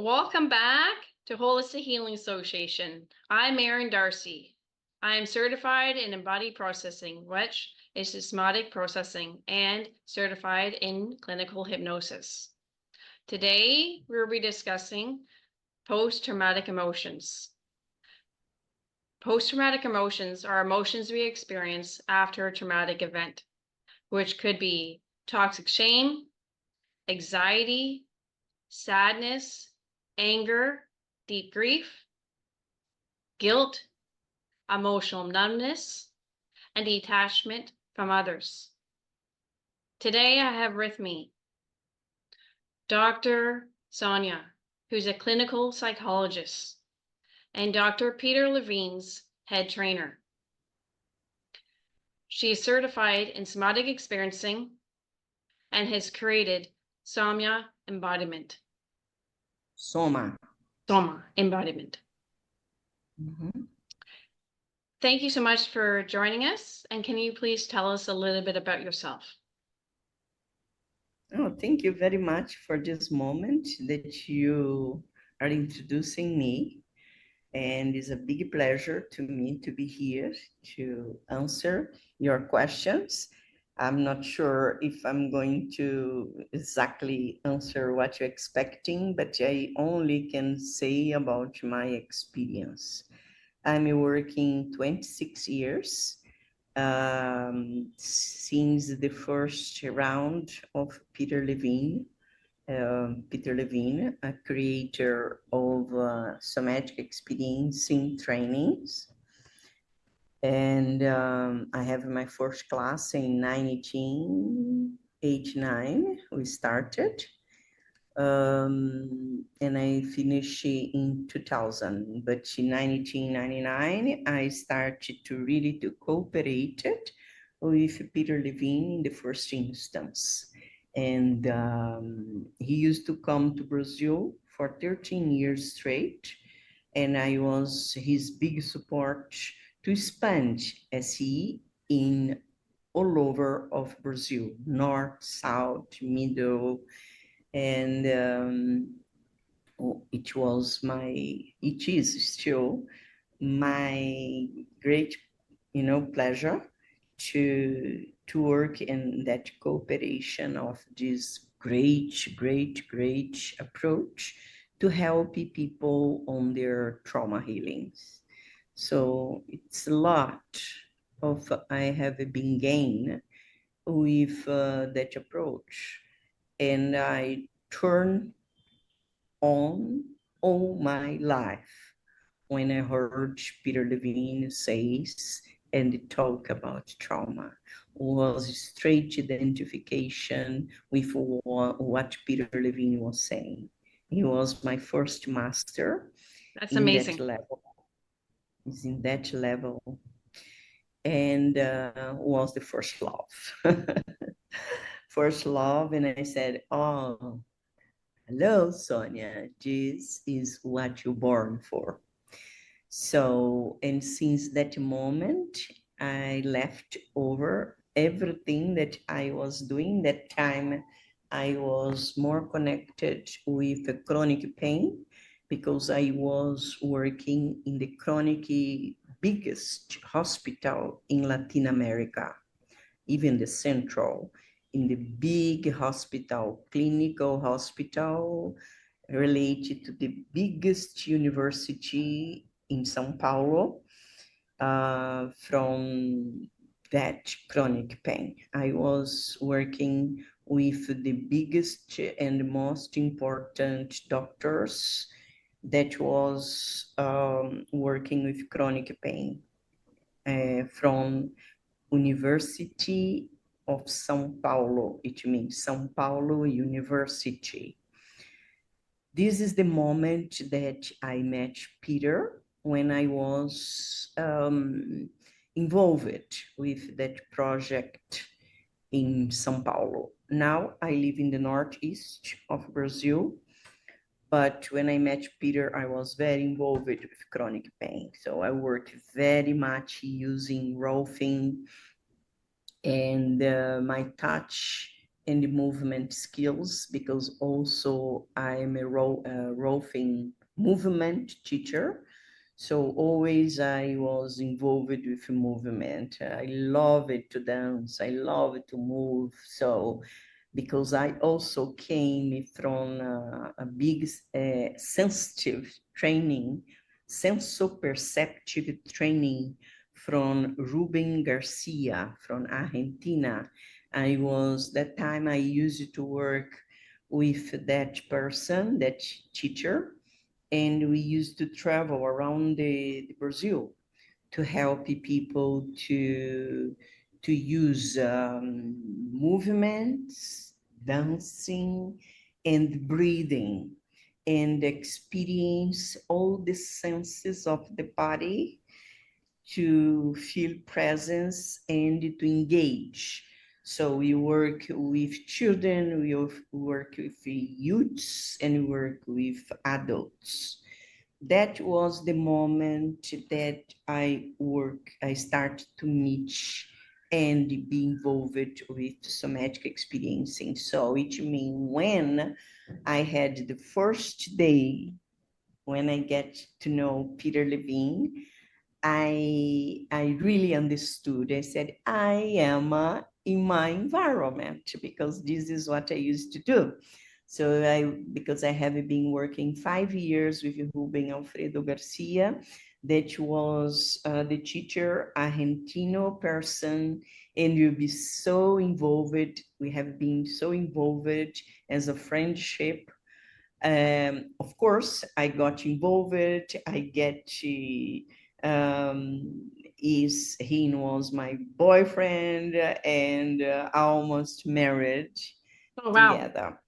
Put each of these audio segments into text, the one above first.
Welcome back to Holistic Healing Association. I'm Erin Darcy. I am certified in embodied processing, which is somatic processing, and certified in clinical hypnosis. Today, we'll be discussing post-traumatic emotions. Post-traumatic emotions are emotions we experience after a traumatic event, which could be toxic shame, anxiety, sadness, anger, deep grief, guilt, emotional numbness, and detachment from others. Today I have with me Dr. Sonia, who's a clinical psychologist, and Dr. Peter Levine's head trainer. She is certified in somatic experiencing and has created Sonia Embodiment. Soma. Soma Embodiment. Mhm. Thank you so much for joining us. And can you please tell us a little bit about yourself? Oh, thank you very much for this moment that you are introducing me. And it's a big pleasure to me to be here to answer your questions. I'm not sure if I'm going to exactly answer what you're expecting, but I only can say about my experience. I'm working 26 years since the first round of Peter Levine. Peter Levine, a creator of somatic experiencing trainings. And I have my first class in 1989. We started. And I finished in 2000. But in 1999, I started to really to cooperate with Peter Levine in the first instance. And he used to come to Brazil for 13 years straight. And I was his big support to expand SE in all over of Brazil, north, south, middle, and it is still my great, pleasure to work in that cooperation of this great approach to help people on their trauma healings. So it's a lot of I have been gained with that approach, and I turn on all my life when I heard Peter Levine says and talk about trauma. Was straight identification with what Peter Levine was saying. He was my first master. That's In that amazing. level. Is in that level, and was the first love. First love, and I said, "Oh, hello, Sonia. This is what you're born for." So, and since that moment, I left over everything that I was doing. That time, I was more connected with the chronic pain because I was working in the chronic biggest hospital in Latin America, even the central, in the big hospital, clinical hospital related to the biggest university in São Paulo, from that chronic pain. I was working with the biggest and most important doctors that was working with chronic pain from University of São Paulo. It means São Paulo University. This is the moment that I met Peter when I was involved with that project in São Paulo. Now I live in the northeast of Brazil, but when I met Peter, I was very involved with chronic pain. So I worked very much using Rolfing and my touch and the movement skills, because also I'm a roving movement teacher. So always I was involved with movement. I love it to dance. I love it to move. So because I also came from a big sensitive training, sensoperceptive training from Ruben Garcia from Argentina. That time I used to work with that person, that teacher, and we used to travel around the Brazil to help people to use movements, dancing, and breathing, and experience all the senses of the body to feel presence and to engage. So we work with children, we work with youths, and we work with adults. That was the moment that I started to meet and be involved with somatic experiencing. So it means when I had the first day, when I get to know Peter Levine, I really understood. I said, I am in my environment, because this is what I used to do. So because I have been working 5 years with Ruben Alfredo Garcia, that was the teacher, Argentino person, and you'll be so involved. We have been so involved as a friendship. Of course, I got involved. I get to, he was my boyfriend, and almost married Oh, wow. together.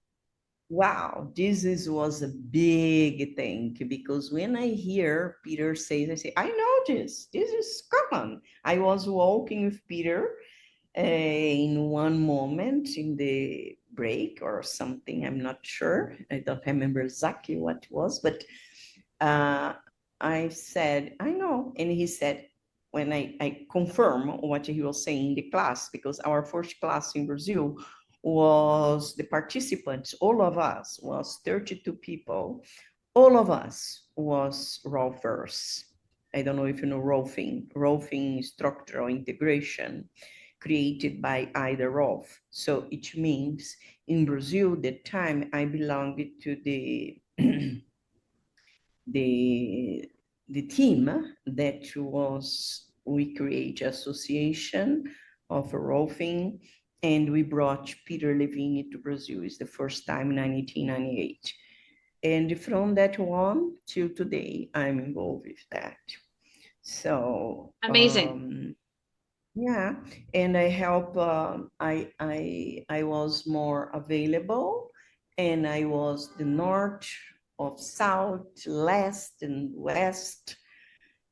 Wow, was a big thing, because when I hear Peter say, I say, I know this. This is common. I was walking with Peter in one moment in the break or something. I'm not sure. I don't remember exactly what it was, but I said, I know. And he said, when I confirm what he was saying in the class, because our first class in Brazil was the participants, all of us, was 32 people. All of us was rovers. I don't know if you know roving structural integration created by Ida Rolf. So it means in Brazil, the time I belonged to the the team that was, we create association of roving, and we brought Peter Levine to Brazil. It's the first time in 1998. And from that one till today, I'm involved with that. So Amazing. yeah, and I help. I was more available, and I was the north of south, left, and west,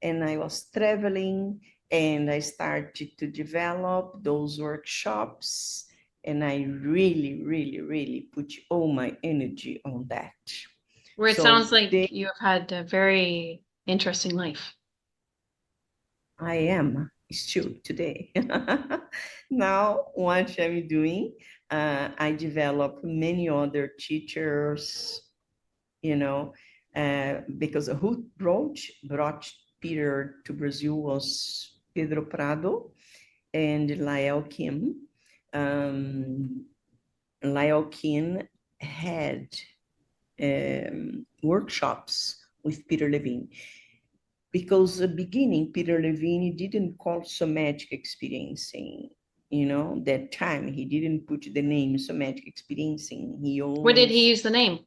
and I was traveling, and I started to develop those workshops, and I really, really, really put all my energy on that. Where it sounds So like you have had a very interesting life. I am still today. Now, what I'm doing, I develop many other teachers, because who brought Peter to Brazil was Pedro Prado and Lael Kim. Um, Lael Kim had workshops with Peter Levine, because the beginning, Peter Levine didn't call somatic experiencing. That time he didn't put the name somatic experiencing. Where did he use the name?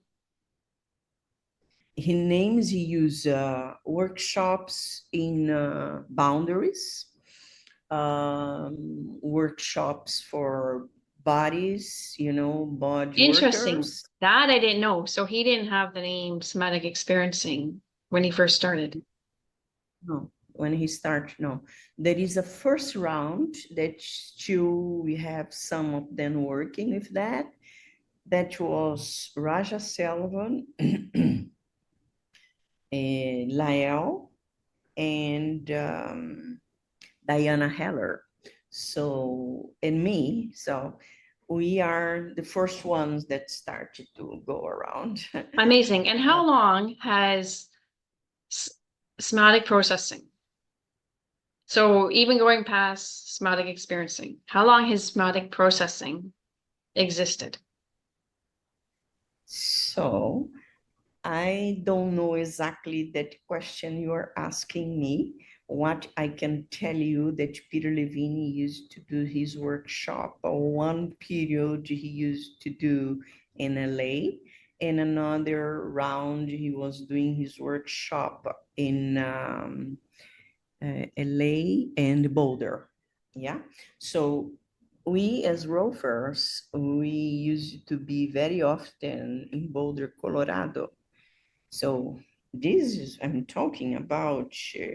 He use workshops in boundaries, workshops for bodies, body Interesting. workers. That I didn't know. So he didn't have the name Somatic Experiencing when he first started. No, when he started, no. There is a first round that still we have some of them working with that. That was Raja Selvan, Lael, and Diana Heller. So, and me. So we are the first ones that started to go around. Amazing. And how long has somatic processing? So even going past somatic experiencing, how long has somatic processing existed? So I don't know exactly that question you are asking me. What I can tell you that Peter Levine used to do his workshop, or one period he used to do in LA, and another round he was doing his workshop in LA and Boulder. Yeah. So we as rovers, we used to be very often in Boulder, Colorado. So this is, I'm talking about HH,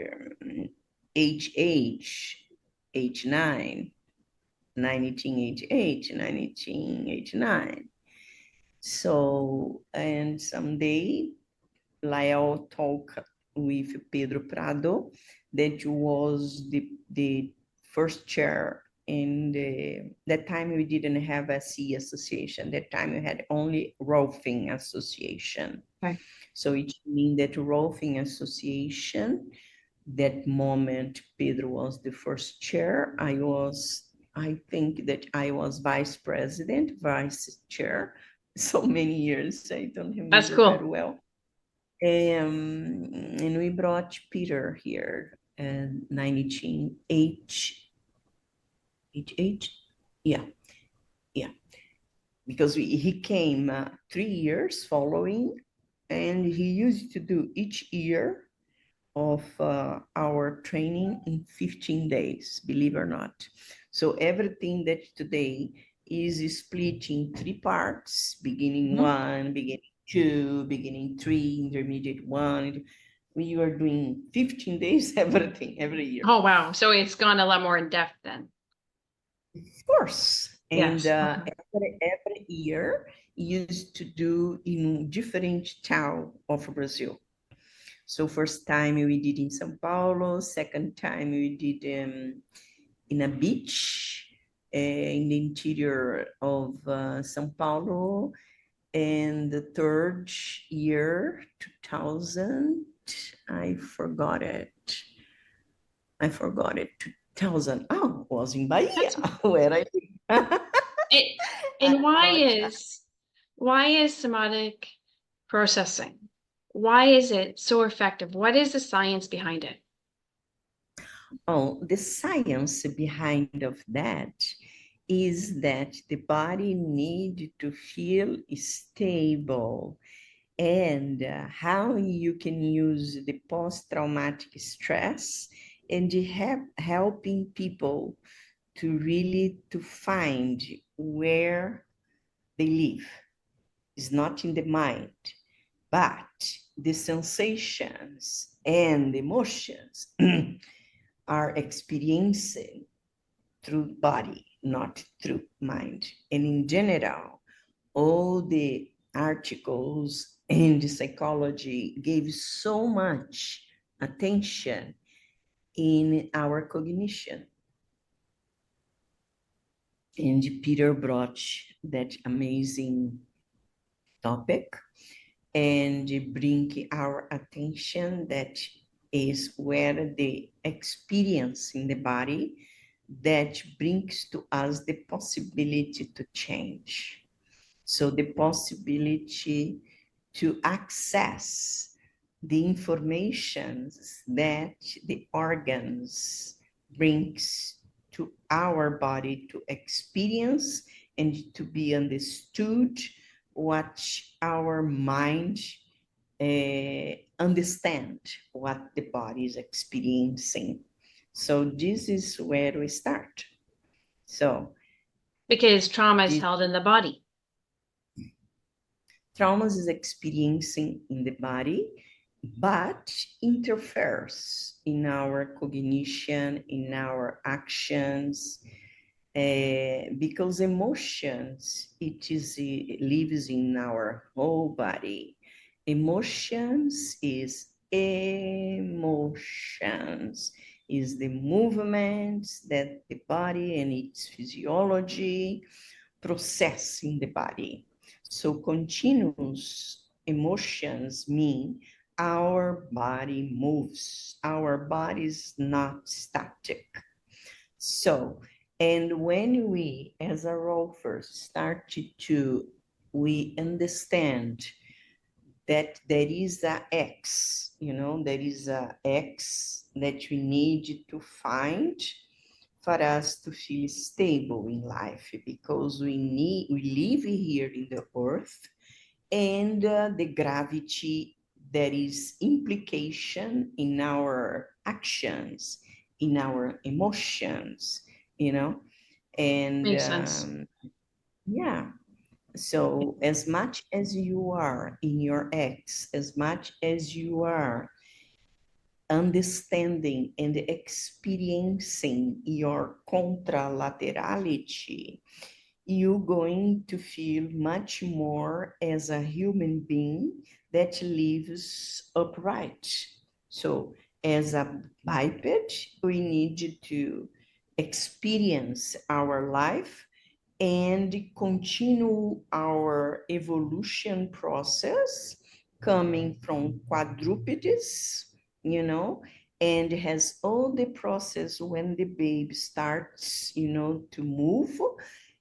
H9, 1988, 1989. So, and someday Lael talk with Pedro Prado, that was the first chair in that time we didn't have a C association. That time we had only Rolfing Association. Okay. So it means that Rolfing Association, that moment Pedro was the first chair. I think that I was vice president, vice chair, so many years, I don't That's remember very cool. well. And we brought Peter here in 19H, yeah, yeah, because he came 3 years following, and he used to do each year of our training in 15 days, believe it or not. So everything that today is split in 3 parts, beginning one, beginning two, beginning three, intermediate one. We are doing 15 days, everything, every year. Oh, wow. So it's gone a lot more in depth then. Of course. And Yes. Okay. every year used to do in different town of Brazil. So first time we did in São Paulo, second time we did in a beach in the interior of São Paulo, and the third year, 2000, I forgot it. 2000, was in Bahia, where I It, I and brought why is somatic processing? Why is it so effective? What is the science behind it? Oh, the science behind of that is that the body need to feel stable, and how you can use the post-traumatic stress and helping people to really to find where they live. It's not in the mind, but the sensations and emotions are experiencing through body, not through mind. And in general, all the articles in the psychology gave so much attention in our cognition. And Peter brought that amazing topic and bring our attention that is where the experience in the body that brings to us the possibility to change. So the possibility to access the information that the organs brings to our body to experience and to be understood, what our mind understand what the body is experiencing. So this is where we start. So Because trauma is this held in the body. traumas is experiencing in the body, but interferes in our cognition, in our actions, because emotions, it lives in our whole body. Emotions is the movements that the body and its physiology, process in the body. So continuous emotions mean our body moves, our body is not static. So, and when we as a rover start we understand that there is a X, there is a X that we need to find for us to feel stable in life, because we live here in the earth, and the gravity, there is implication in our actions, in our emotions, and Makes sense. yeah. So as much as you are in your X, as much as you are understanding and experiencing your contralaterality, you're going to feel much more as a human being that lives upright. So as a biped, we need to experience our life and continue our evolution process coming from quadrupeds, and has all the process when the baby starts, to move,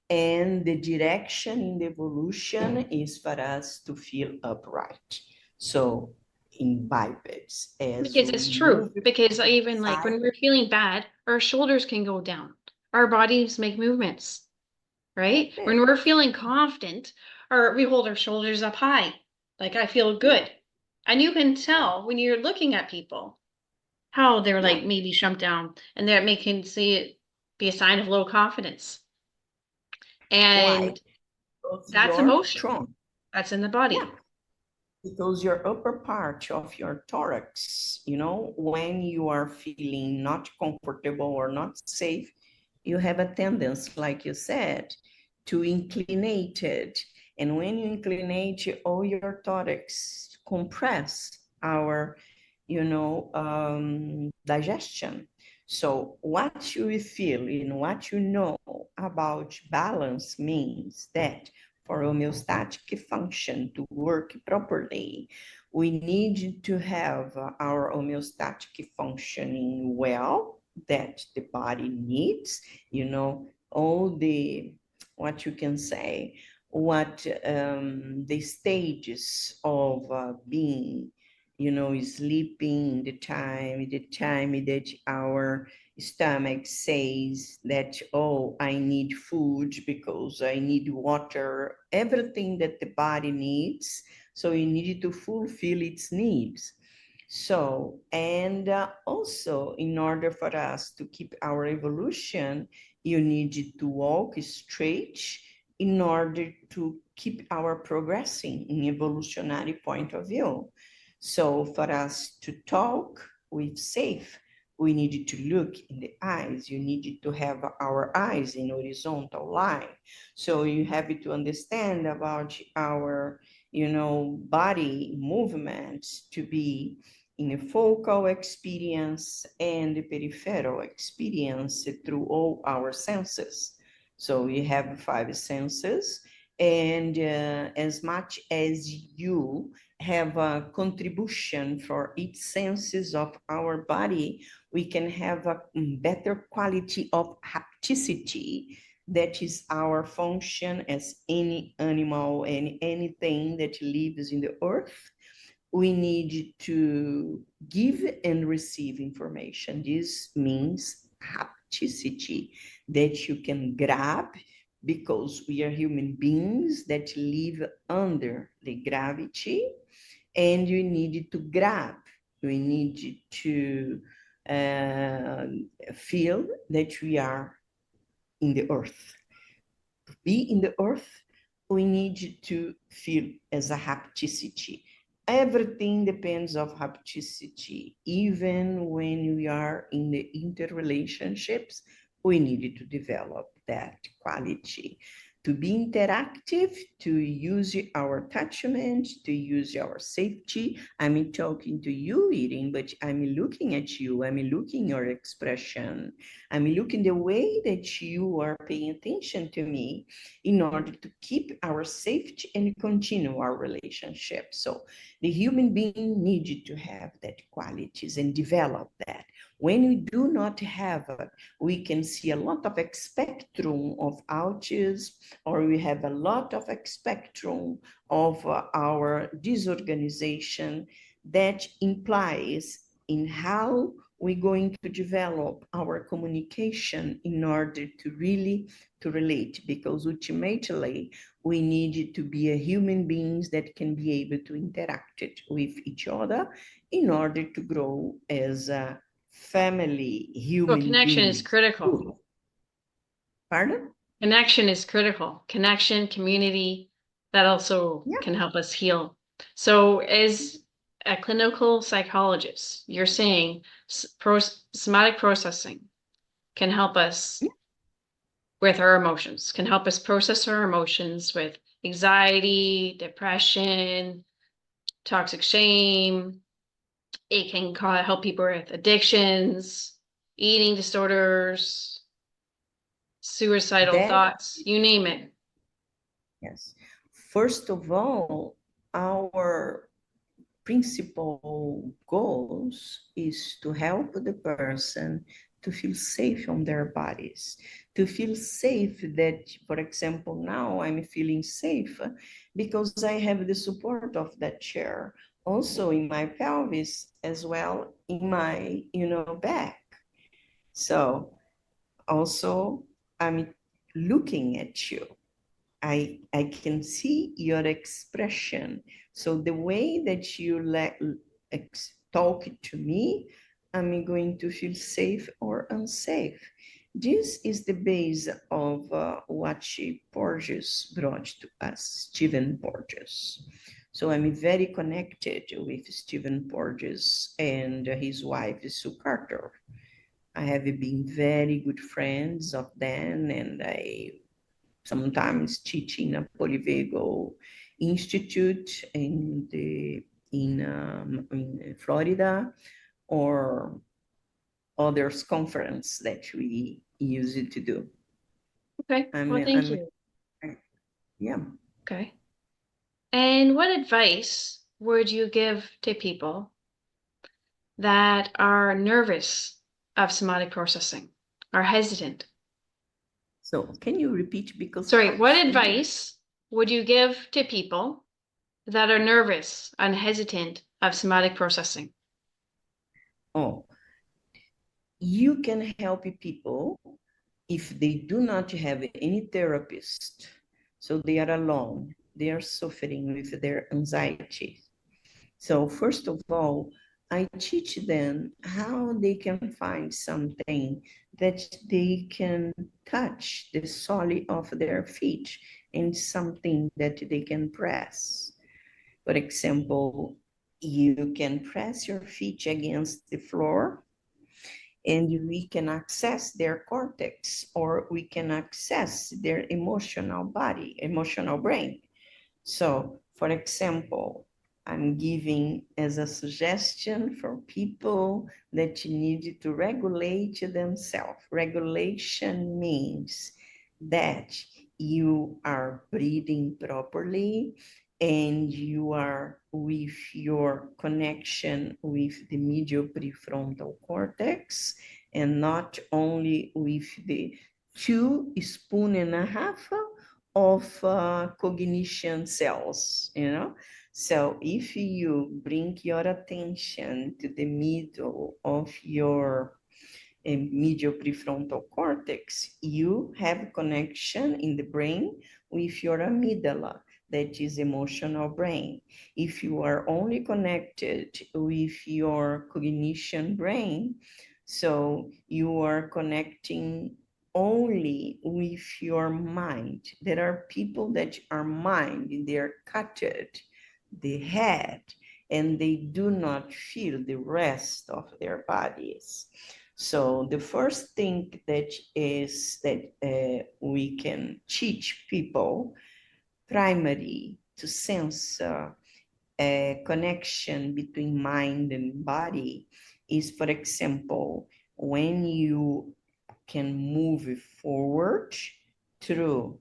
and the direction in the evolution is for us to feel upright. So in bipeds, as Because it's we true. move Because even like side, when we're feeling bad, our shoulders can go down. Our bodies make movements, right? When we're feeling confident, or we hold our shoulders up high, like I feel yeah, good. And you can tell when you're looking at people how they're yeah, like maybe shumped down, and that can see it be a sign of low confidence. why? And Because that's your emotion. trunk, That's in the yeah, body. because your upper part of your thorax, when you are feeling not comfortable or not safe, you have a tendency, like you said, to inclinate it. And when you inclinate, all your thorax compress our, digestion. So what you feel and what you know about balance means that for homeostatic function to work properly, we need to have our homeostatic functioning well, that the body needs, all the, what you can say, what the stages of being, sleeping, the time that our stomach says that, oh, I need food because I need water, everything that the body needs. So you need to fulfill its needs. So, and also in order for us to keep our evolution, you need to walk straight in order to keep our progressing in evolutionary point of view. So for us to talk with safe, we need to look in the eyes. You need to have our eyes in horizontal line. So you have to understand about our, body movements to be in a focal experience and the peripheral experience through all our senses. So we have 5 senses, and as much as you have a contribution for each senses of our body, we can have a better quality of hapticity. That is our function as any animal and anything that lives in the earth. We need to give and receive information. This means hapticity, that you can grab, because we are human beings that live under the gravity, and you need to grab. We need to feel that we are in the earth. To be in the earth, we need to feel as a hapticity. Everything depends of hapticity. Even when we are in the interrelationships, we need to develop that quality, to be interactive, to use our attachment, to use our safety. I'm talking to you, Erin, but I'm looking at you. I'm looking your expression. I'm looking the way that you are paying attention to me in order to keep our safety and continue our relationship. So the human being needed to have that qualities and develop that. When we do not have it, we can see a lot of a spectrum of autism, or we have a lot of a spectrum of our disorganization that implies in how we're going to develop our communication in order to really to relate, because ultimately we need to be a human beings that can be able to interact with each other in order to grow as a family Well, human connection is beings. critical. Pardon? Connection is critical. Connection, community, that also Yeah. can help us heal. So as a clinical psychologist, you're saying somatic processing can help us Yeah. with our emotions, can help us process our emotions with anxiety, depression, toxic shame. It can help people with addictions, eating disorders, suicidal That, thoughts, you name it. yes. First of all, our principal goals is to help the person to feel safe on their bodies, to feel safe that, for example, now I'm feeling safe because I have the support of that chair, also in my pelvis as well in my, back. So also I'm looking at you. I can see your expression. So the way that you talk to me, I'm going to feel safe or unsafe. This is the base of what Porges brought to us, Stephen Porges. So I'm very connected with Stephen Porges and his wife, Sue Carter. I have been very good friends of them, and I sometimes teaching a Polyvagal Institute in Florida, or others conference that we use it to do. Okay, well, thank you. Yeah. Okay. And what advice would you give to people that are nervous of somatic processing, are hesitant? So can you repeat? Because Sorry, what advice would you give to people that are nervous and hesitant of somatic processing? Oh, you can help people if they do not have any therapist. So they are alone. They are suffering with their anxiety. So first of all, I teach them how they can find something that they can touch the sole of their feet, and something that they can press. For example, you can press your feet against the floor, and we can access their cortex, or we can access their emotional body, emotional brain. So, for example, I'm giving as a suggestion for people that need to regulate themselves. Regulation means that you are breathing properly and you are with your connection with the medial prefrontal cortex, and not only with the 2.5 spoons of cognition cells, So if you bring your attention to the middle of your medial prefrontal cortex, you have connection in the brain with your amygdala, that is emotional brain. If you are only connected with your cognition brain, so you are connecting only with your mind. There are people that are mind, they're cutted, the head, and they do not feel the rest of their bodies. So the first thing that is that we can teach people primary to sense a connection between mind and body is, for example, when you can move forward through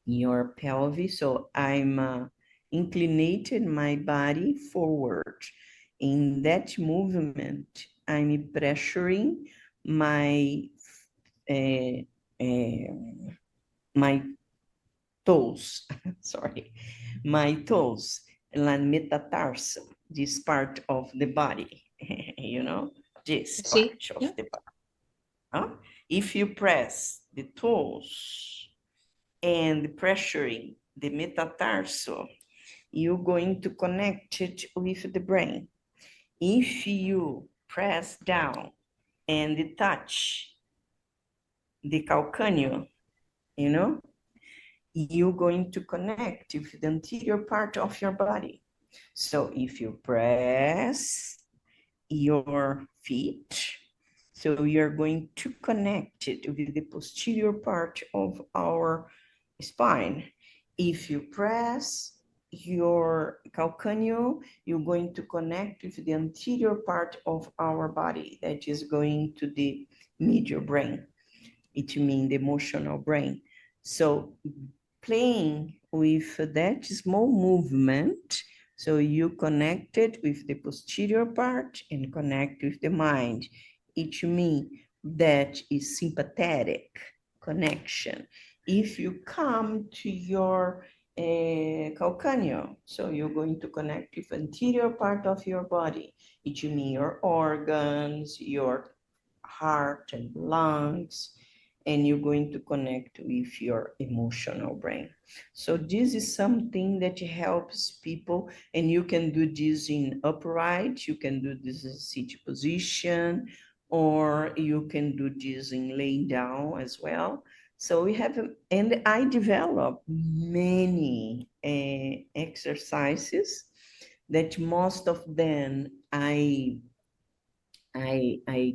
your pelvis. So I'm inclinated my body forward. In that movement, I'm pressuring my uh, my toes, sorry, my toes, la metatarsal, this part of the body, you know, this See? part of Yeah. the body. Huh? If you press the toes and pressuring the metatarsal, you're going to connect it with the brain. If you press down and touch the calcaneum, you know, you're going to connect with the anterior part of your body. So if you press your feet, so you're going to connect it with the posterior part of our spine. If you press your calcaneum, you're going to connect with the anterior part of our body that is going to the medial brain. It means the emotional brain. So playing with that small movement, so you connect it with the posterior part and connect with the mind. It means that is sympathetic connection. If you come to your calcaneum, so you're going to connect with anterior part of your body. It means your organs, your heart and lungs, and you're going to connect with your emotional brain. So this is something that helps people, and you can do this in upright, you can do this in seated position, or you can do this in laying down as well. So we have, and I develop many exercises that most of them I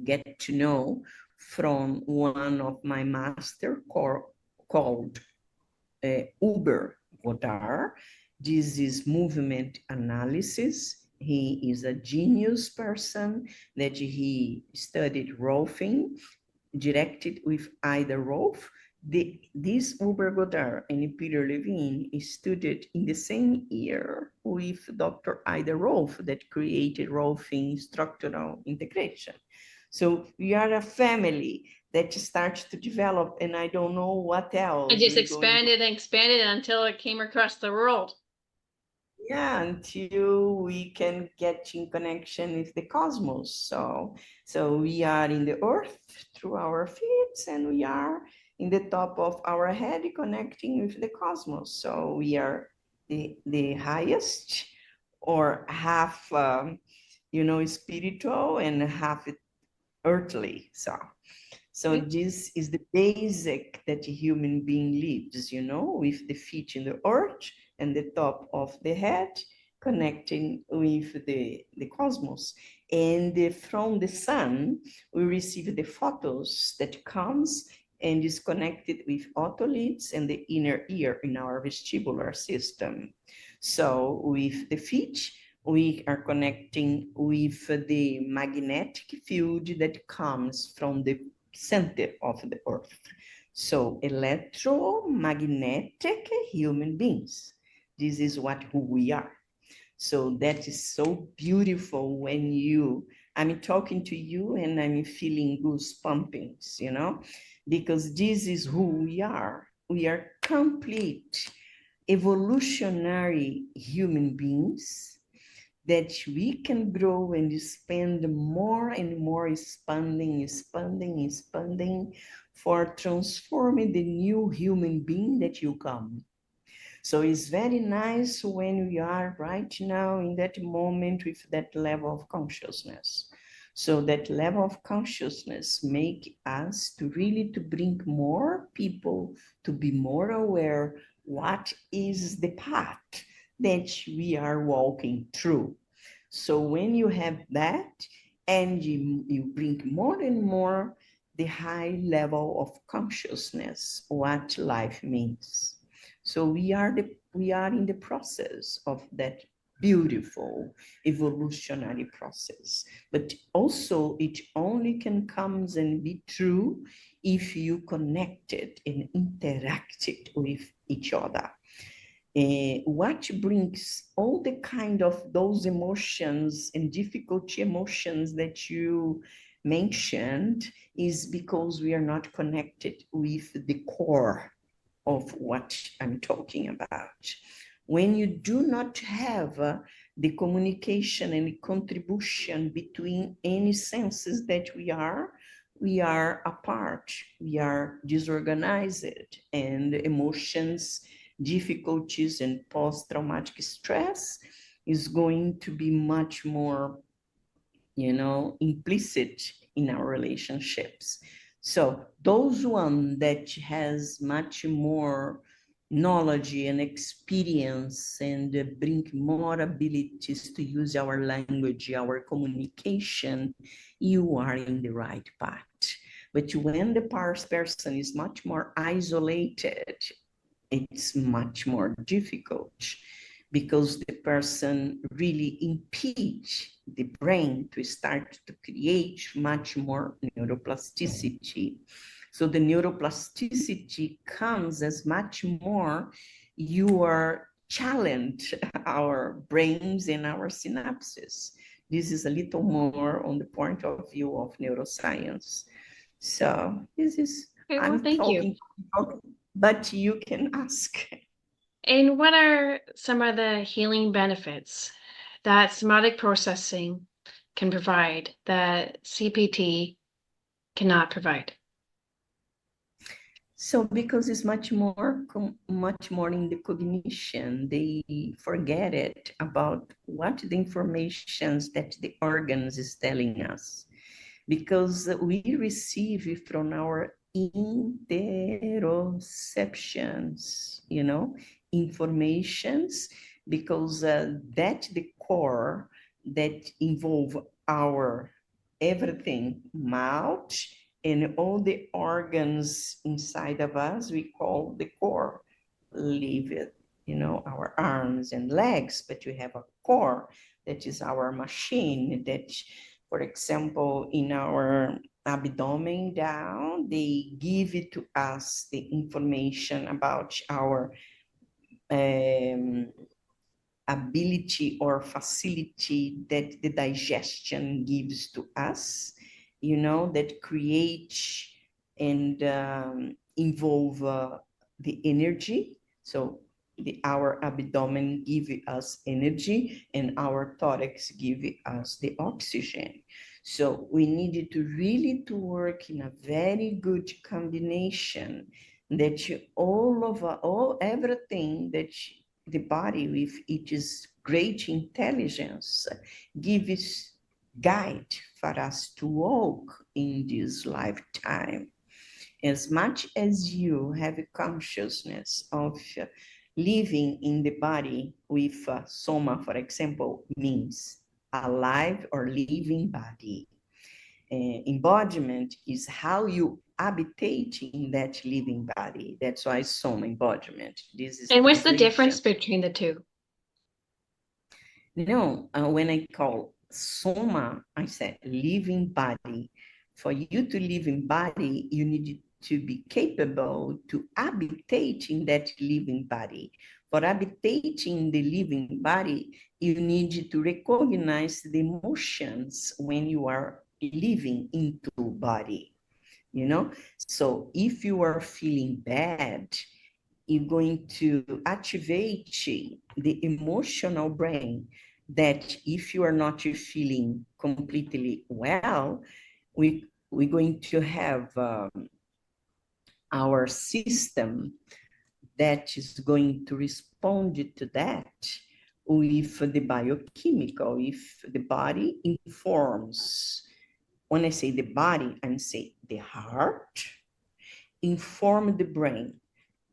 get to know from one of my master called Uber Godard. This is movement analysis. He is a genius person that he studied Rolfing, directed with Ida Rolf. This Uber Godard and Peter Levine studied in the same year with Dr. Ida Rolf that created Rolfing structural integration. So we are a family that starts to develop, and I don't know what else. I just we're going to expanded and expanded until it came across the world. yeah, until we can get in connection with the cosmos. So we are in the earth through our feet, and we are in the top of our head connecting with the cosmos. So we are the highest, or half spiritual and half earthly. So this is the basic that a human being lives, with the feet in the earth and the top of the head, connecting with the cosmos. And from the sun, we receive the photos that comes and is connected with otoliths and the inner ear in our vestibular system. So with the feet, we are connecting with the magnetic field that comes from the center of the earth. So electromagnetic human beings. This is who we are. So that is so beautiful when I'm talking to you and I'm feeling goosebumpings, because this is who we are. We are complete evolutionary human beings that we can grow and spend more and more expanding for transforming the new human being that you come. So it's very nice when we are right now in that moment with that level of consciousness. So that level of consciousness make us to really to bring more people to be more aware what is the path that we are walking through. So when you have that, and you bring more and more the high level of consciousness, what life means. So we are in the process of that beautiful evolutionary process. But also it only can come and be true if you connected and interacted with each other. What brings all the kind of those emotions and difficult emotions that you mentioned is because we are not connected with the core of what I'm talking about. When you do not have the communication and the contribution between any senses that we are apart, we are disorganized, and emotions, difficulties, and post-traumatic stress is going to be much more, implicit in our relationships. So those one that has much more knowledge and experience and bring more abilities to use our language, our communication, you are in the right path. But when the person is much more isolated, it's much more difficult because the person really impedes the brain to start to create much more neuroplasticity. So the neuroplasticity comes as much more you are challenge our brains and our synapses. This is a little more on the point of view of neuroscience. So this is, Okay, well, I'm thank you. talking, but you can ask. And what are some of the healing benefits that somatic processing can provide that CPT cannot provide? So because it's much more in the cognition, they forget it about what the informations that the organs is telling us. Because we receive from our interoceptions, informations, because that's the core that involve our everything, mouth, and all the organs inside of us, we call the core. Leave it, our arms and legs, but we have a core that is our machine that, for example, in our abdomen down, they give it to us the information about our ability or facility that the digestion gives to us, that create and involve the energy. So our abdomen give us energy and our thorax give us the oxygen. So we needed to really to work in a very good combination that everything that the body with its great intelligence gives guide for us to walk in this lifetime. As much as you have a consciousness of living in the body with soma, for example, means alive or living body. Embodiment is how you habitate in that living body. That's why soma embodiment. This is And what's the translation. difference between the two? No, when I call soma, I said living body. For you to live in body, you need to be capable to habitate in that living body. For habitating the living body, you need to recognize the emotions when you are living into body, So if you are feeling bad, you're going to activate the emotional brain that if you are not feeling completely well, we're going to have our system that is going to respond to that with the biochemical, if the body informs. When I say the body, I'm saying the heart inform the brain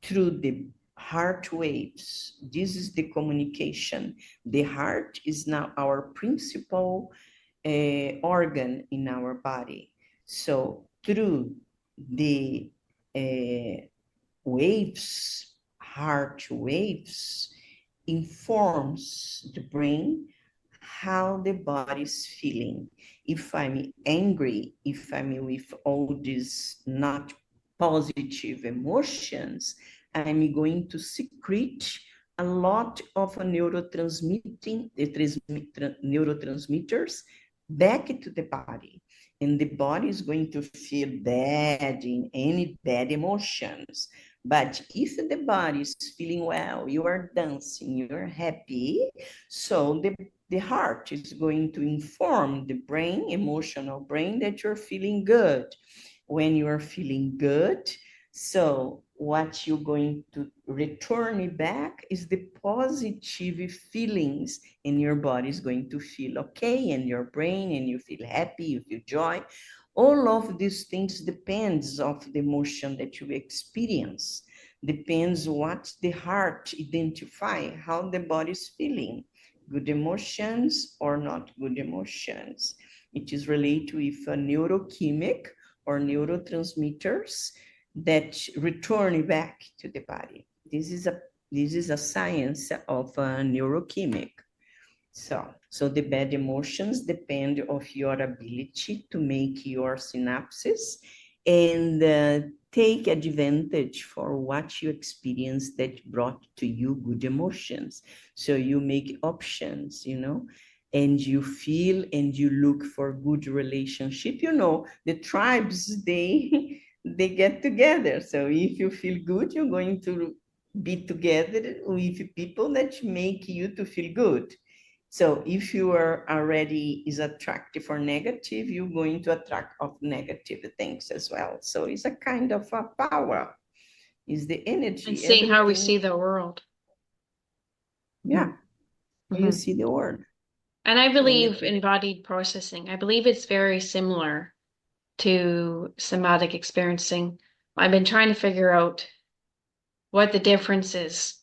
through the heart waves. This is the communication. The heart is now our principal organ in our body. So through the waves, heart waves, informs the brain how the body is feeling. If I'm angry, if I'm with all these not positive emotions, I'm going to secrete a lot of neurotransmitters back to the body. And the body is going to feel bad in any bad emotions. But if the body is feeling well, you are dancing, you're happy, so the heart is going to inform the brain, emotional brain, that you're feeling good. When you are feeling good, so what you're going to return back is the positive feelings, and your body is going to feel okay, and your brain, and you feel happy, you feel joy. All of these things depends of the emotion that you experience. Depends what the heart identify, how the body is feeling. Good emotions or not good emotions. It is related with a neurochemic or neurotransmitters that return back to the body. This is a science of neurochemic. So the bad emotions depend of your ability to make your synapses and take advantage for what you experience that brought to you good emotions. So you make options, and you feel and you look for good relationship. The tribes, they they get together. So if you feel good, you're going to be together with people that make you to feel good. So if you are already is attractive or negative, you're going to attract of negative things as well. So it's a kind of a power, is the And energy, seeing how we everything. see the world. Yeah, you Mhm. see the world. And I So believe embodied processing. I believe it's very similar to somatic experiencing. I've been trying to figure out what the difference is.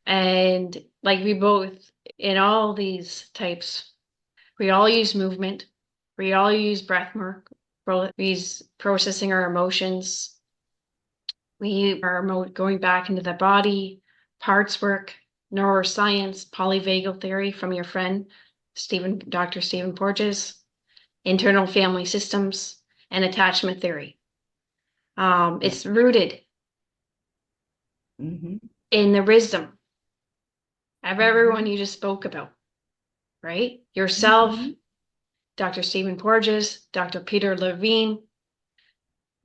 And like we both, in all these types, we all use movement, we all use breath work, we use processing our emotions, we are going back into the body, parts work, neuroscience, polyvagal theory from your friend, Dr. Stephen Porges, internal family systems, and attachment theory. It's rooted Mhm. in the wisdom of everyone you just spoke about, right? Yourself, Mhm. Dr. Stephen Porges, Dr. Peter Levine,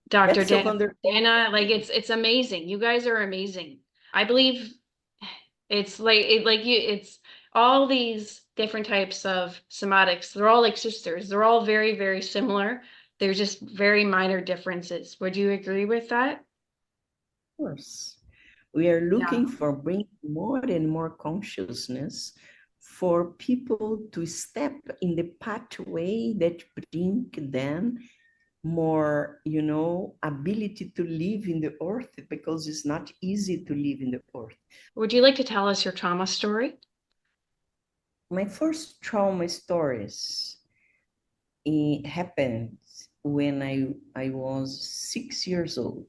Dr. That's so Dana, wonderful. like it's amazing. You guys are amazing. I believe it's it's all these different types of somatics. They're all like sisters. They're all very, very similar. They're just very minor differences. Would you agree with that? Of course. We are looking Yeah. for bringing more and more consciousness for people to step in the pathway that bring them more, ability to live in the earth, because it's not easy to live in the earth. Would you like to tell us your trauma story? My first trauma stories, it happened when I was 6 years old.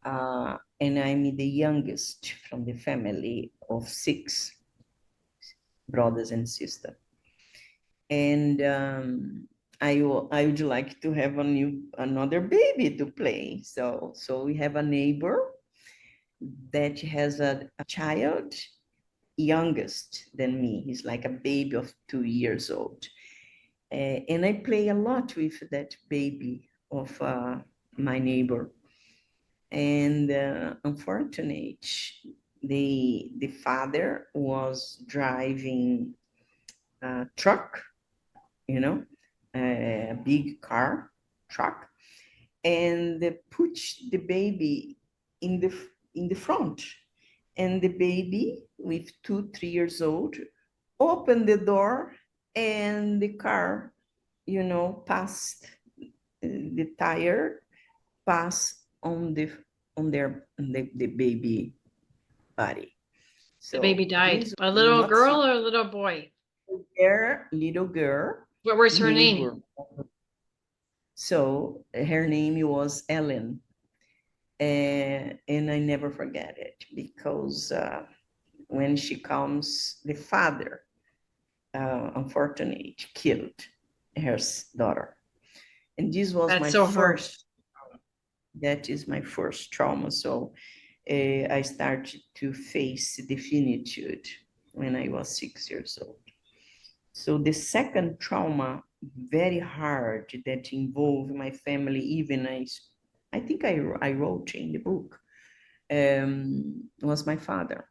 And I'm the youngest from the family of six brothers and sisters. And I would like to have another baby to play. So we have a neighbor that has a child youngest than me. He's like a baby of 2 years old. And I play a lot with that baby of my neighbor. And unfortunately, the father was driving a truck, a big truck, and they put the baby in the front. And the baby, with 2, 3 years old, opened the door, and the car, passed the tire, passed on the baby body. The baby So died. this A was little not so. girl or a little boy? Their little girl, What was her name? neighbor. So her name was Ellen. And I never forget it because when she comes, the father, unfortunately, killed her daughter. And this was That's my so hard. first, that is my first trauma. So I started to face the finitude when I was 6 years old. So the second trauma, very hard, that involved my family, even I think I wrote in the book, was my father.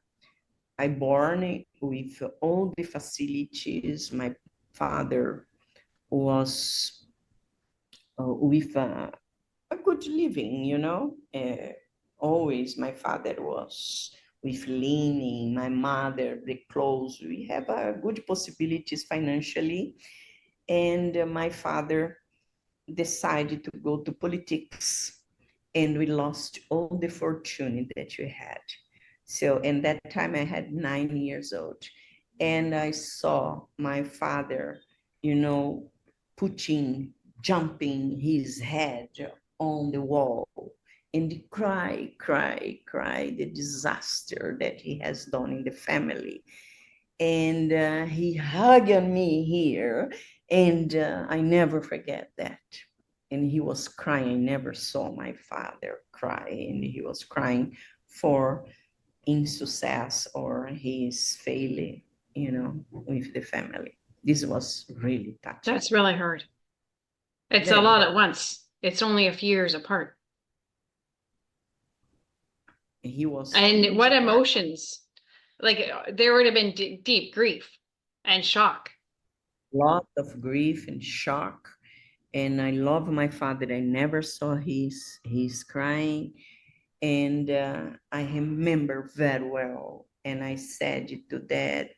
I born with all the facilities. My father was with a good living, you know. Always my father was with leaning, my mother, the clothes. We have good possibilities financially. And my father decided to go to politics, and we lost all the fortune that we had. So, in that time, I had 9 years old, and I saw my father, you know, putting, jumping his head on the wall and cry, the disaster that he has done in the family. And he hugged me here, and I never forget that. And he was crying. I never saw my father cry, and he was crying for insuccess or his failure, you know, with the family. This was really touching, That's really hard. It's a very lot at hard. once. It's only a few years apart. He was And years what apart. emotions? Like there would have been deep grief and shock. Lot of grief and shock. And I love my father. I never saw his crying. And I remember very well. And I said to Dad,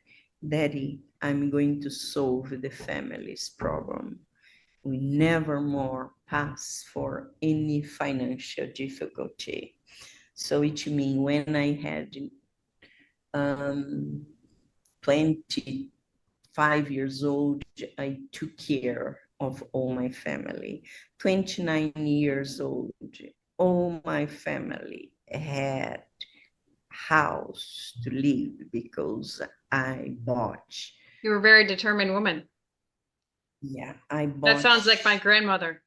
Daddy, I'm going to solve the family's problem. We never more pass for any financial difficulty. So it means when I had 25 years old, I took care of all my family. 29 years old, all my family had house to live because I bought. You were a very determined woman. Yeah, I That bought. sounds like my grandmother.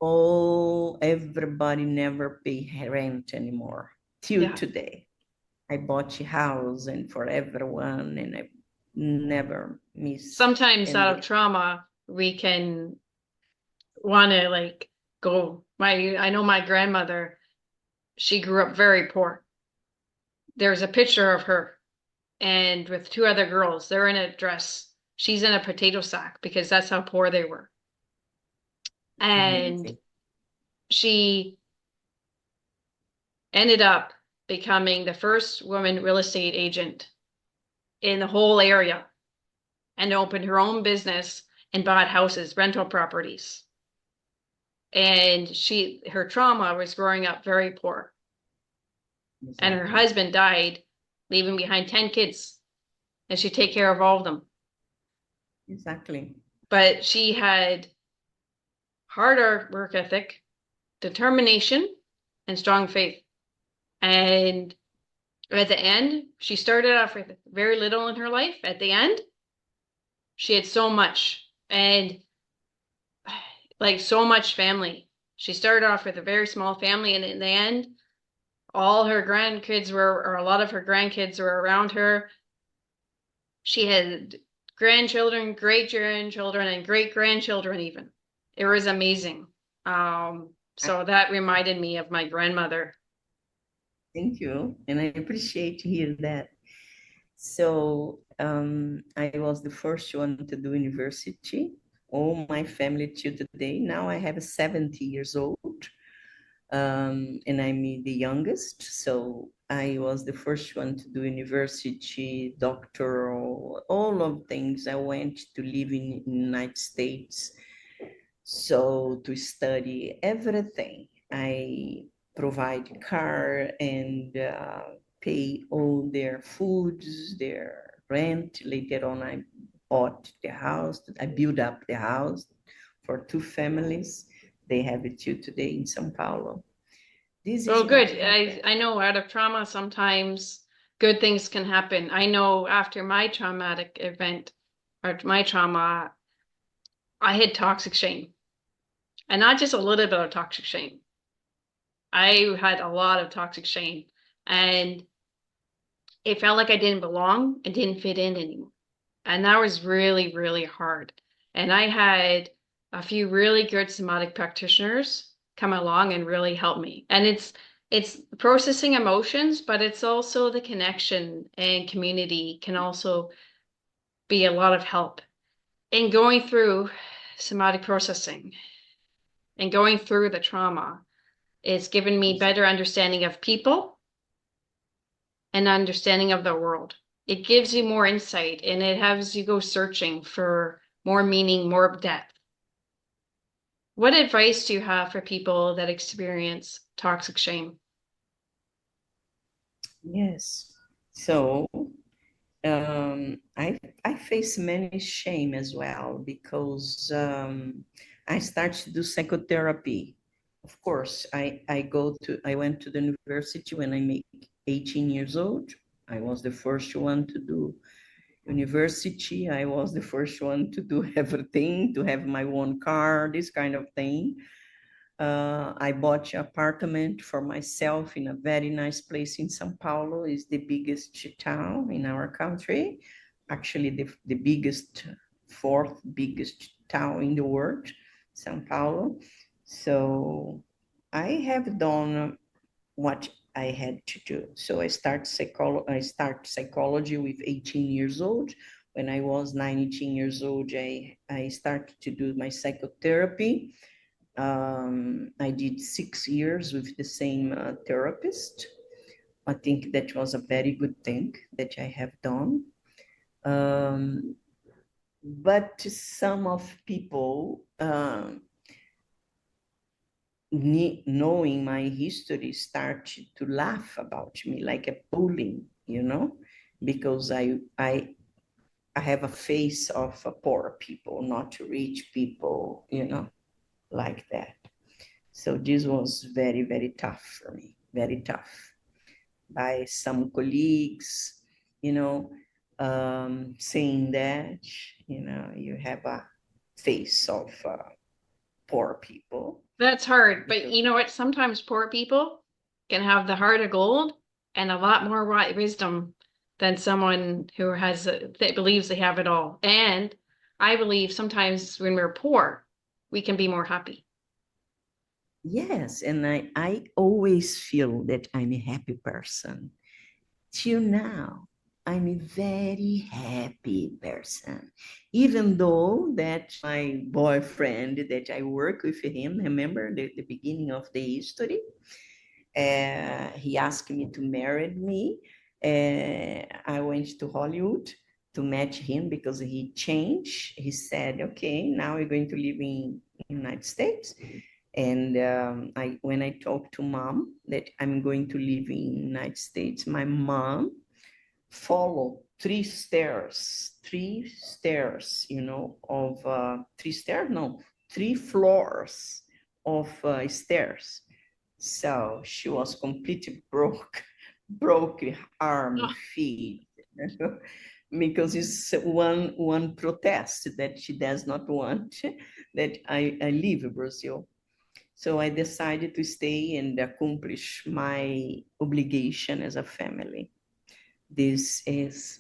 Oh, everybody never pay rent anymore till Yeah. today. I bought a house and for everyone, and I never miss. Sometimes And out of trauma, we can want to like go. I know my grandmother, she grew up very poor. There's a picture of her and with two other girls. They're in a dress. She's in a potato sack because that's how poor they were. And amazing. she ended up becoming the first woman real estate agent in the whole area and opened her own business and bought houses, rental properties. And her trauma was growing up very poor. And her Exactly. husband died, leaving behind 10 kids, and she'd take care of all of them. Exactly. But she had hard work ethic, determination, and strong faith. And at the end, she started off with very little in her life. At the end, she had so much and like so much family. She started off with a very small family, and in the end, all her grandkids were, or a lot of her grandkids were around her. She had grandchildren, great grandchildren, and great grandchildren, even. It was amazing. So that reminded me of my grandmother. Thank you. And I appreciate to hear that. So I was the first one to do university. All my family till today. Now I have 70 years old. And I'm the youngest. So I was the first one to do university, doctoral, all of things. I went to live in the United States. So to study everything, I provide car and pay all their foods, their rent. Later on, I bought the house. I built up the house for 2 families. They have it till today in São Paulo. This Oh, is what good. happened. I know out of trauma, sometimes good things can happen. I know after my traumatic event or my trauma, I had toxic shame, and not just a little bit of toxic shame. I had a lot of toxic shame, and it felt like I didn't belong and didn't fit in anymore. And that was really, really hard. And I had a few really good somatic practitioners come along and really help me. And it's processing emotions, but it's also the connection and community can also be a lot of help in going through somatic processing and going through the trauma. It's given me better understanding of people and understanding of the world. It gives you more insight and it has you go searching for more meaning, more depth. What advice do you have for people that experience toxic shame? Yes. So I face many shame as well because I started to do psychotherapy. Of course, I went to the university when I made 18 years old. I was the first one to do university. I was the first one to do everything, to have my own car, this kind of thing. I bought an apartment for myself in a very nice place in São Paulo. It's the biggest town in our country. Actually, the biggest, fourth biggest town in the world, São Paulo. So I have done what I had to do. So I start psychology with 18 years old. When I was 19 years old, I started to do my psychotherapy. I did 6 years with the same therapist. I think that was a very good thing that I have done. But some of people, knowing my history, started to laugh about me like a bullying, because I have a face of a poor people, not rich people, like that. So this was very, very tough for me, very tough. By some colleagues, saying that, you have a face of poor people. That's hard, but Because, you know what? Sometimes poor people can have the heart of gold and a lot more wisdom than someone who has that believes they have it all. And I believe sometimes when we're poor, we can be more happy. yes, and I always feel that I'm a happy person. Till now, I'm a very happy person. Even though that my boyfriend that I work with him, remember the beginning of the history? He asked me to marry me. I went to Hollywood to match him because he changed. He said, okay, now we're going to live in United States. And when I talked to mom that I'm going to live in United States, my mom followed 3 stairs, of 3 stairs, no, 3 floors of stairs. So she was completely broke arm, Oh, feet, because it's one protest that she does not want that I leave Brazil. So I decided to stay and accomplish my obligation as a family. This is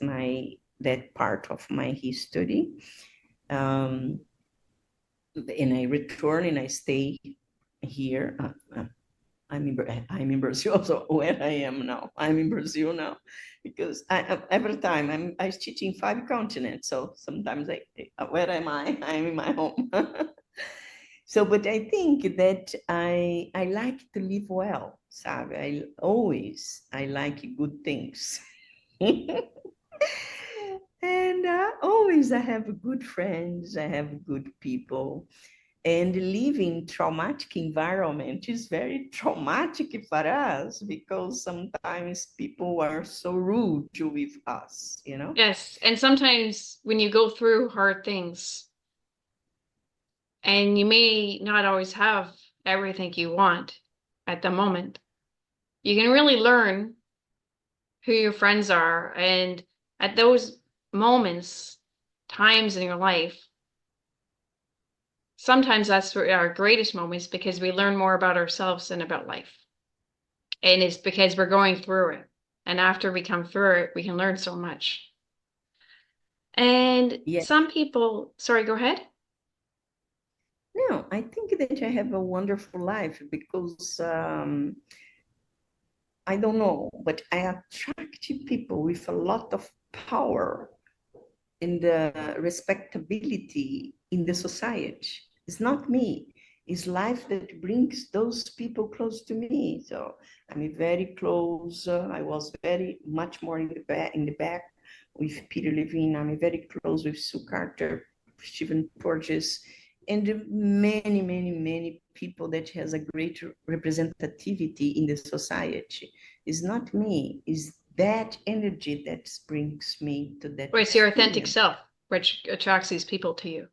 that part of my history. And I return and I stay here. I'm in Brazil, so where I am now. I'm in Brazil now because every time I teach in 5 continents. So sometimes where am I? I'm in my home. So, but I think that I like to live well, sabe? I like good things. And always I have good friends, I have good people. And living traumatic environment is very traumatic for us because sometimes people are so rude with us, you know? Yes. And sometimes when you go through hard things and you may not always have everything you want at the moment, you can really learn who your friends are. And at those moments, times in your life, sometimes that's our greatest moments because we learn more about ourselves and about life. And it's because we're going through it. And after we come through it, we can learn so much. And Yeah. some people, sorry, go ahead. No, I think that I have a wonderful life because I don't know, but I attract people with a lot of power and respectability in the society. It's not me. It's life that brings those people close to me. So I'm very close. I was very much more in the back with Peter Levine. I'm very close with Sue Carter, Stephen Porges, and many, many, many people that has a great representativity in the society. It's not me. It's that energy that brings me to that Or it's your authentic experience. self, which attracts these people to you.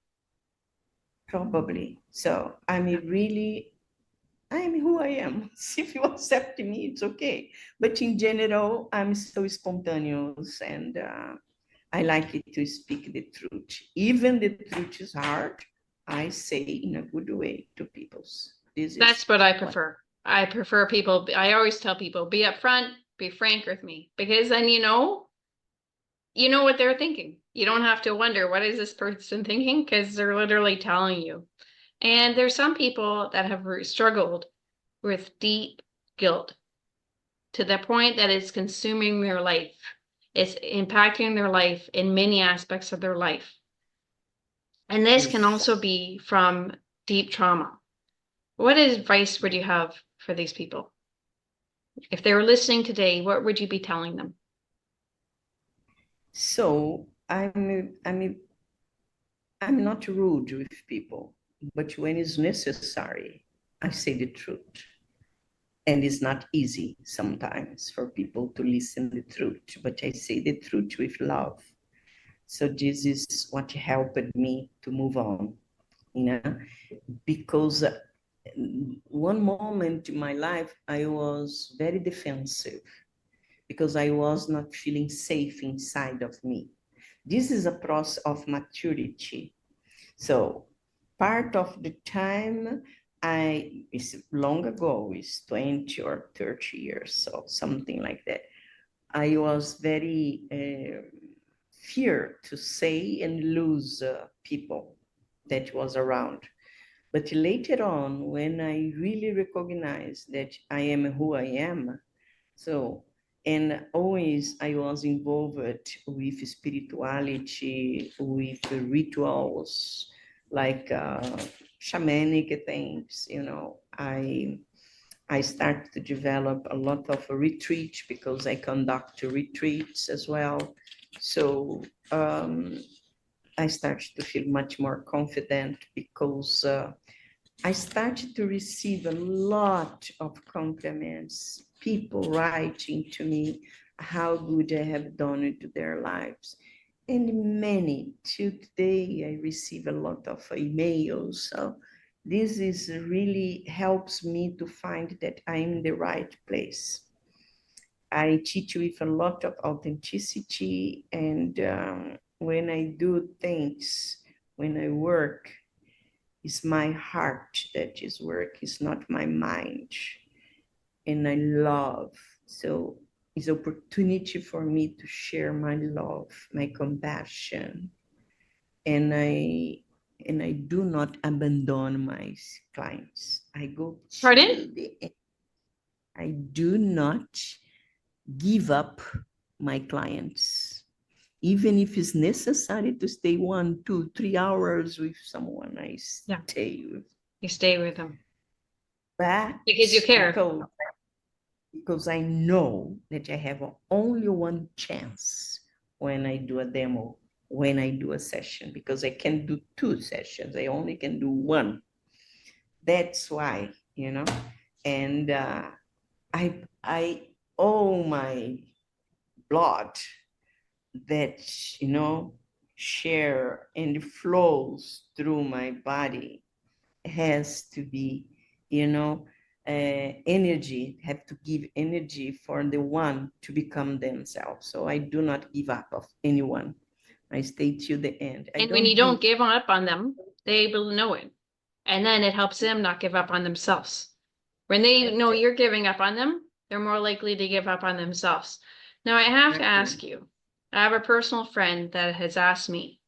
Probably. So I'm who I am. If you accept me, it's okay. But in general, I'm so spontaneous and I like it to speak the truth. Even the truth is hard, I say in a good way to people. This is That's what I what. prefer. I prefer people, I always tell people, be upfront, be frank with me, because then you know what they're thinking. You don't have to wonder, what is this person thinking? Because they're literally telling you. And there's some people that have struggled with deep guilt to the point that it's consuming their life. It's impacting their life in many aspects of their life. And this can also Exactly. be from deep trauma. What advice would you have for these people? If they were listening today, what would you be telling them? So I'm not rude with people, but when it's necessary, I say the truth. And it's not easy sometimes for people to listen the truth, but I say the truth with love. So this is what helped me to move on, you know, because one moment in my life I was very defensive because I was not feeling safe inside of me. This is a process of maturity. So part of the time it's long ago, it's 20 or 30 years, so something like that. I was very fear to say and lose people that was around. But later on, when I really recognized that I am who I am, so, and always I was involved with spirituality, with rituals, like shamanic things, you know. I started to develop a lot of retreats because I conduct retreats as well. So I started to feel much more confident because I started to receive a lot of compliments, people writing to me how good I have done it to their lives. And many, till today, I receive a lot of emails. So this is really helps me to find that I'm in the right place. I teach with a lot of authenticity, and when I do things, when I work, it's my heart that is work, it's not my mind. And I love. So it's opportunity for me to share my love, my compassion. And I do not abandon my clients. I go Pardon? till the end. I do not give up my clients. Even if it's necessary to stay 1, 2, 3 hours with someone, I Yeah, stay with. you stay with them But because you care. because I know that I have only one chance when I do a demo, when I do a session, because I can do 2 sessions. I only can do one. That's why, and I owe my blood that, share and flows through my body has to be, energy, have to give energy for the one to become themselves. So I do not give up of anyone. I stay till the end. I And when you don't give. don't give up on them, they will know it. And then it helps them not give up on themselves. When they know you're giving up on them, they're more likely to give up on themselves. Now, I have to ask you, I have a personal friend that has asked me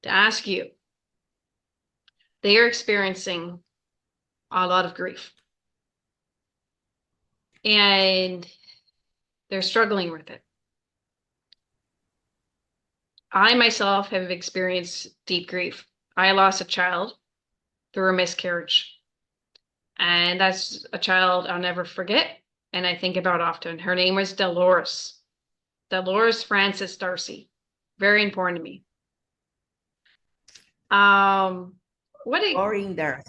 to ask you, they are experiencing a lot of grief and they're struggling with it. I myself have experienced deep grief. I lost a child through a miscarriage. And that's a child I'll never forget. And I think about often. Her name was Dolores. Dolores Frances Darcy. Very important to me. What a Boring there.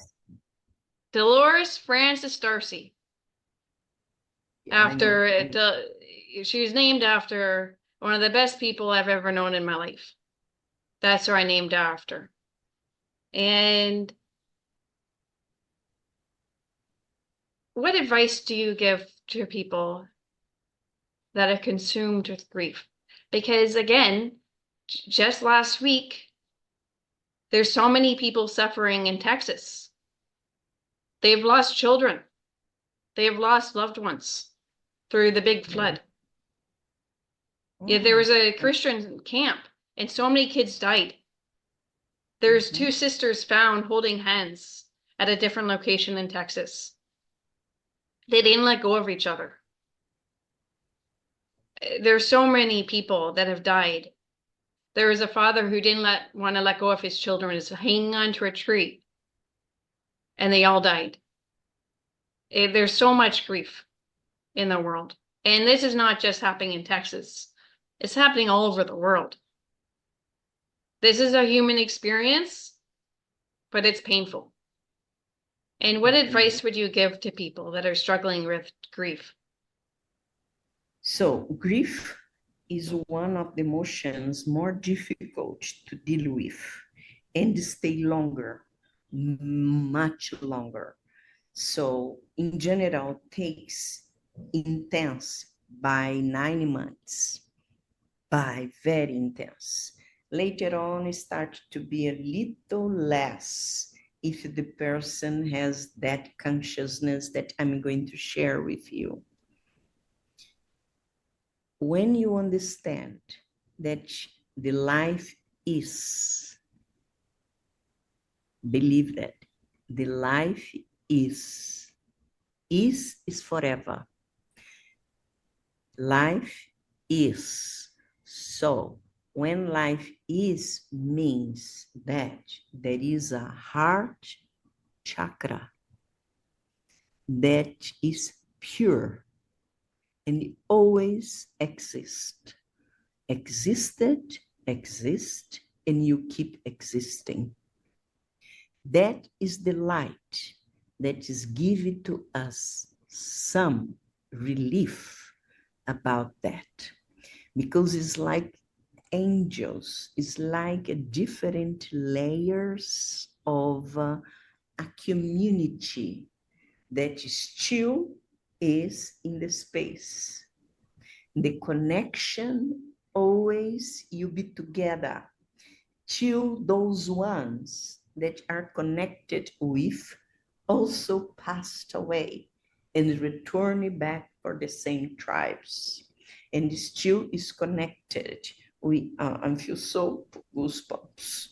Dolores Frances Darcy. Yeah, She was named after one of the best people I've ever known in my life. That's who I named after. And what advice do you give to people that are consumed with grief? Because again, just last week, there's so many people suffering in Texas. They've lost children. They have lost loved ones through the big flood. Yeah, there was a Christian camp and so many kids died. There's two sisters found holding hands at a different location in Texas. They didn't let go of each other. There's so many people that have died. There was a father who didn't want to let go of his children, is hanging onto a tree, and they all died. There's so much grief in the world. And this is not just happening in Texas. It's happening all over the world. This is a human experience, but it's painful. And what advice would you give to people that are struggling with grief? So grief is one of the emotions more difficult to deal with and stay longer, much longer. So in general, takes intense by 9 months, by very intense. Later on, it starts to be a little less if the person has that consciousness that I'm going to share with you. When you understand that the life is, believe that the life is forever. Life is. So when life is means that there is a heart chakra that is pure and always exists. Existed, exist, and you keep existing. That is the light that is given to us some relief about that, because it's like angels, it's like different layers of a community that still is in the space. The connection always you be together till those ones that are connected with also passed away and returning back for the same tribes, and still is connected. I feel so goosebumps,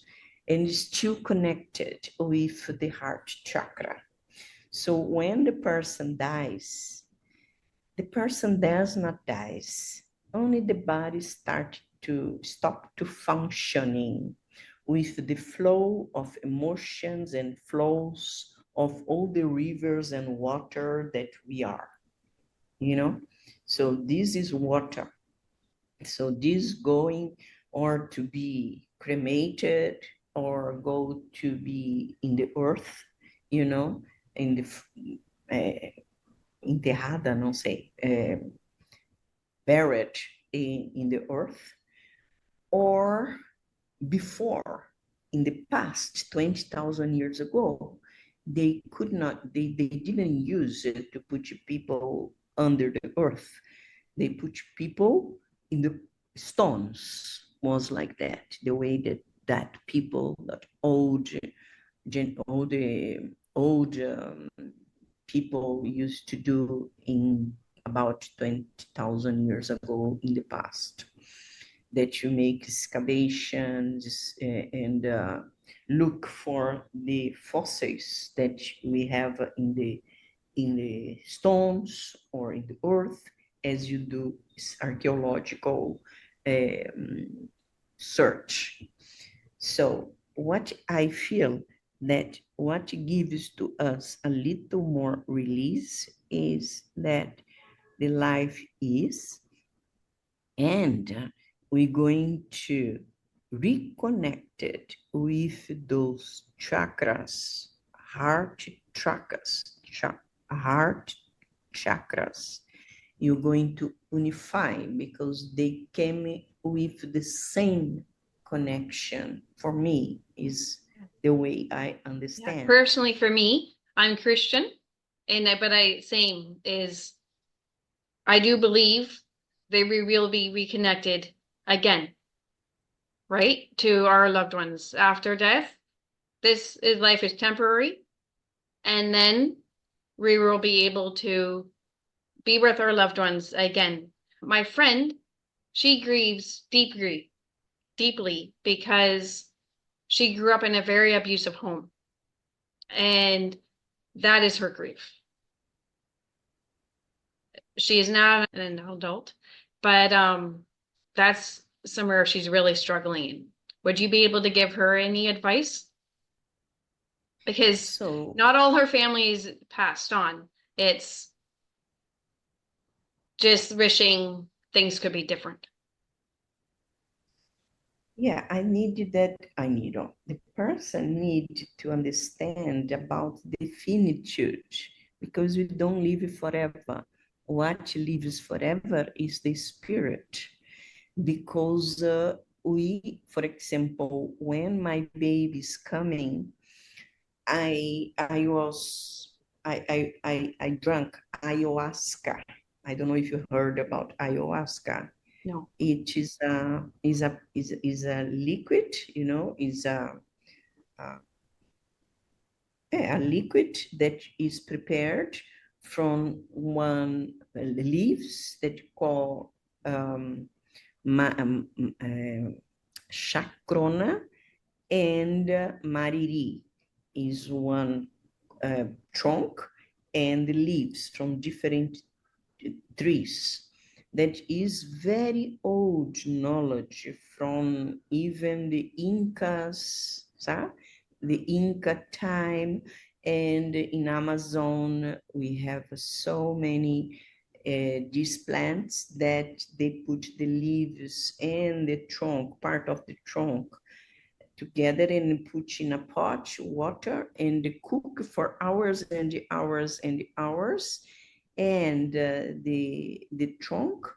and still connected with the heart chakra. So when the person dies, the person does not die. Only the body starts to stop to functioning with the flow of emotions and flows of all the rivers and water that we are, So this is water. So this going or to be cremated or go to be in the earth, in the enterrada, não sei, buried in the earth, or before, in the past, 20,000 years ago, they didn't use it to put people under the earth. They put people in the stones, was like that, the way that people, that old people used to do in about 20,000 years ago in the past, that you make excavations and look for the fossils that we have in the stones or in the earth, as you do archaeological search. So what I feel that what gives to us a little more release is that the life is, and we're going to reconnect it with those chakras, heart chakras, heart chakras. You're going to unify because they came with the same connection. For me, is the way I understand. Personally, for me, I'm Christian, but same is, I do believe they will be reconnected again, right, to our loved ones after death. Life is temporary, and then we will be able to be with our loved ones again. My friend, she grieves deeply because she grew up in a very abusive home, and that is her grief. She is now an adult, but that's somewhere she's really struggling in. Would you be able to give her any advice? Because not all her family is passed on. It's just wishing things could be different. Yeah, the person need to understand about the finitude, because we don't live forever. What lives forever is the spirit, because for example, when my baby is coming, I drank ayahuasca. I don't know if you heard about ayahuasca. No. It is a liquid, is a liquid that is prepared from one leaves that you call chacrona, and mariri is one trunk, and the leaves from different trees. That is very old knowledge from even the Incas, the Inca time. And in Amazon, we have so many these plants that they put the leaves and the trunk, part of the trunk, together and put in a pot, water, and cook for hours and hours and hours. And the trunk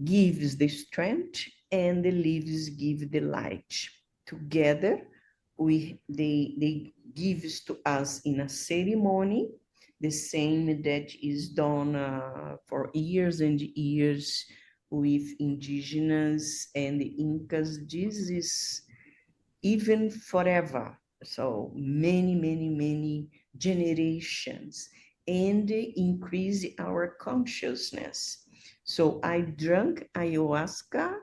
gives the strength, and the leaves give the light. Together, they gives to us in a ceremony, the same that is done for years and years with indigenous and the Incas. This is even forever. So many generations, and increase our consciousness. So I drank ayahuasca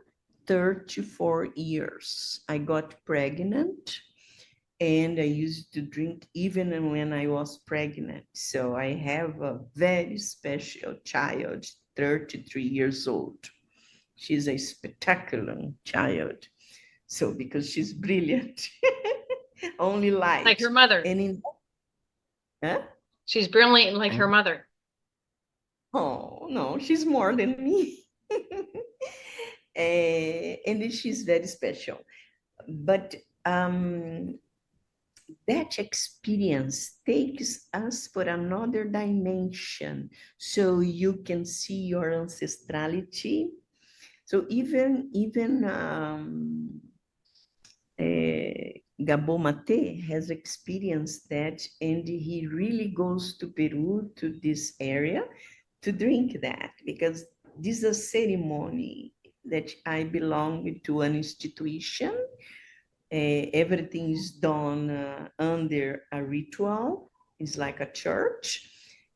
34 years. I got pregnant, and I used to drink even when I was pregnant. So I have a very special child, 33 years old. She's a spectacular child. So because she's brilliant, only light. Like her mother. Huh? She's brilliant like her mother. Oh, no, she's more than me. And she's very special. But that experience takes us for another dimension. So you can see your ancestrality. So even Gabo Mate has experienced that, and he really goes to Peru, to this area, to drink that, because this is a ceremony that I belong to an institution. Everything is done under a ritual. It's like a church.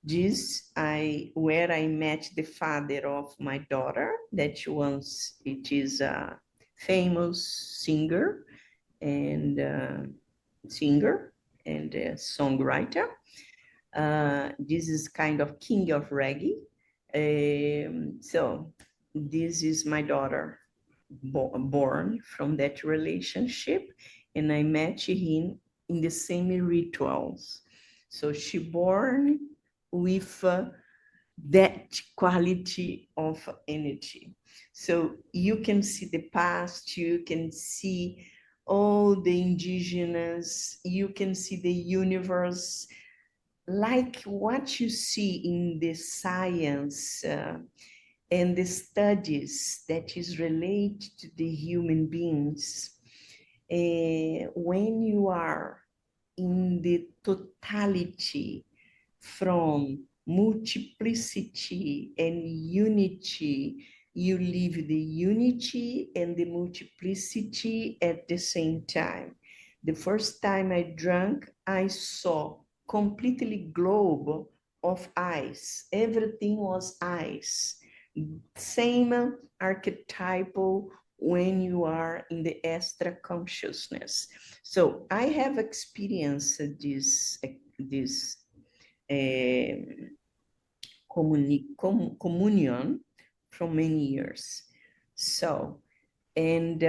Where I met the father of my daughter, that once it is a famous and singer and songwriter. This is kind of king of reggae. So this is my daughter, born from that relationship, and I met him in the same rituals. So she born with that quality of energy. So you can see the past, you can see all the indigenous, you can see the universe, like what you see in the science and the studies that is related to the human beings. When you are in the totality from multiplicity and unity, you live the unity and the multiplicity at the same time. The first time I drank, I saw completely globe of ice. Everything was ice. Same archetypal when you are in the extra consciousness. So I have experienced this communion from many years. So, and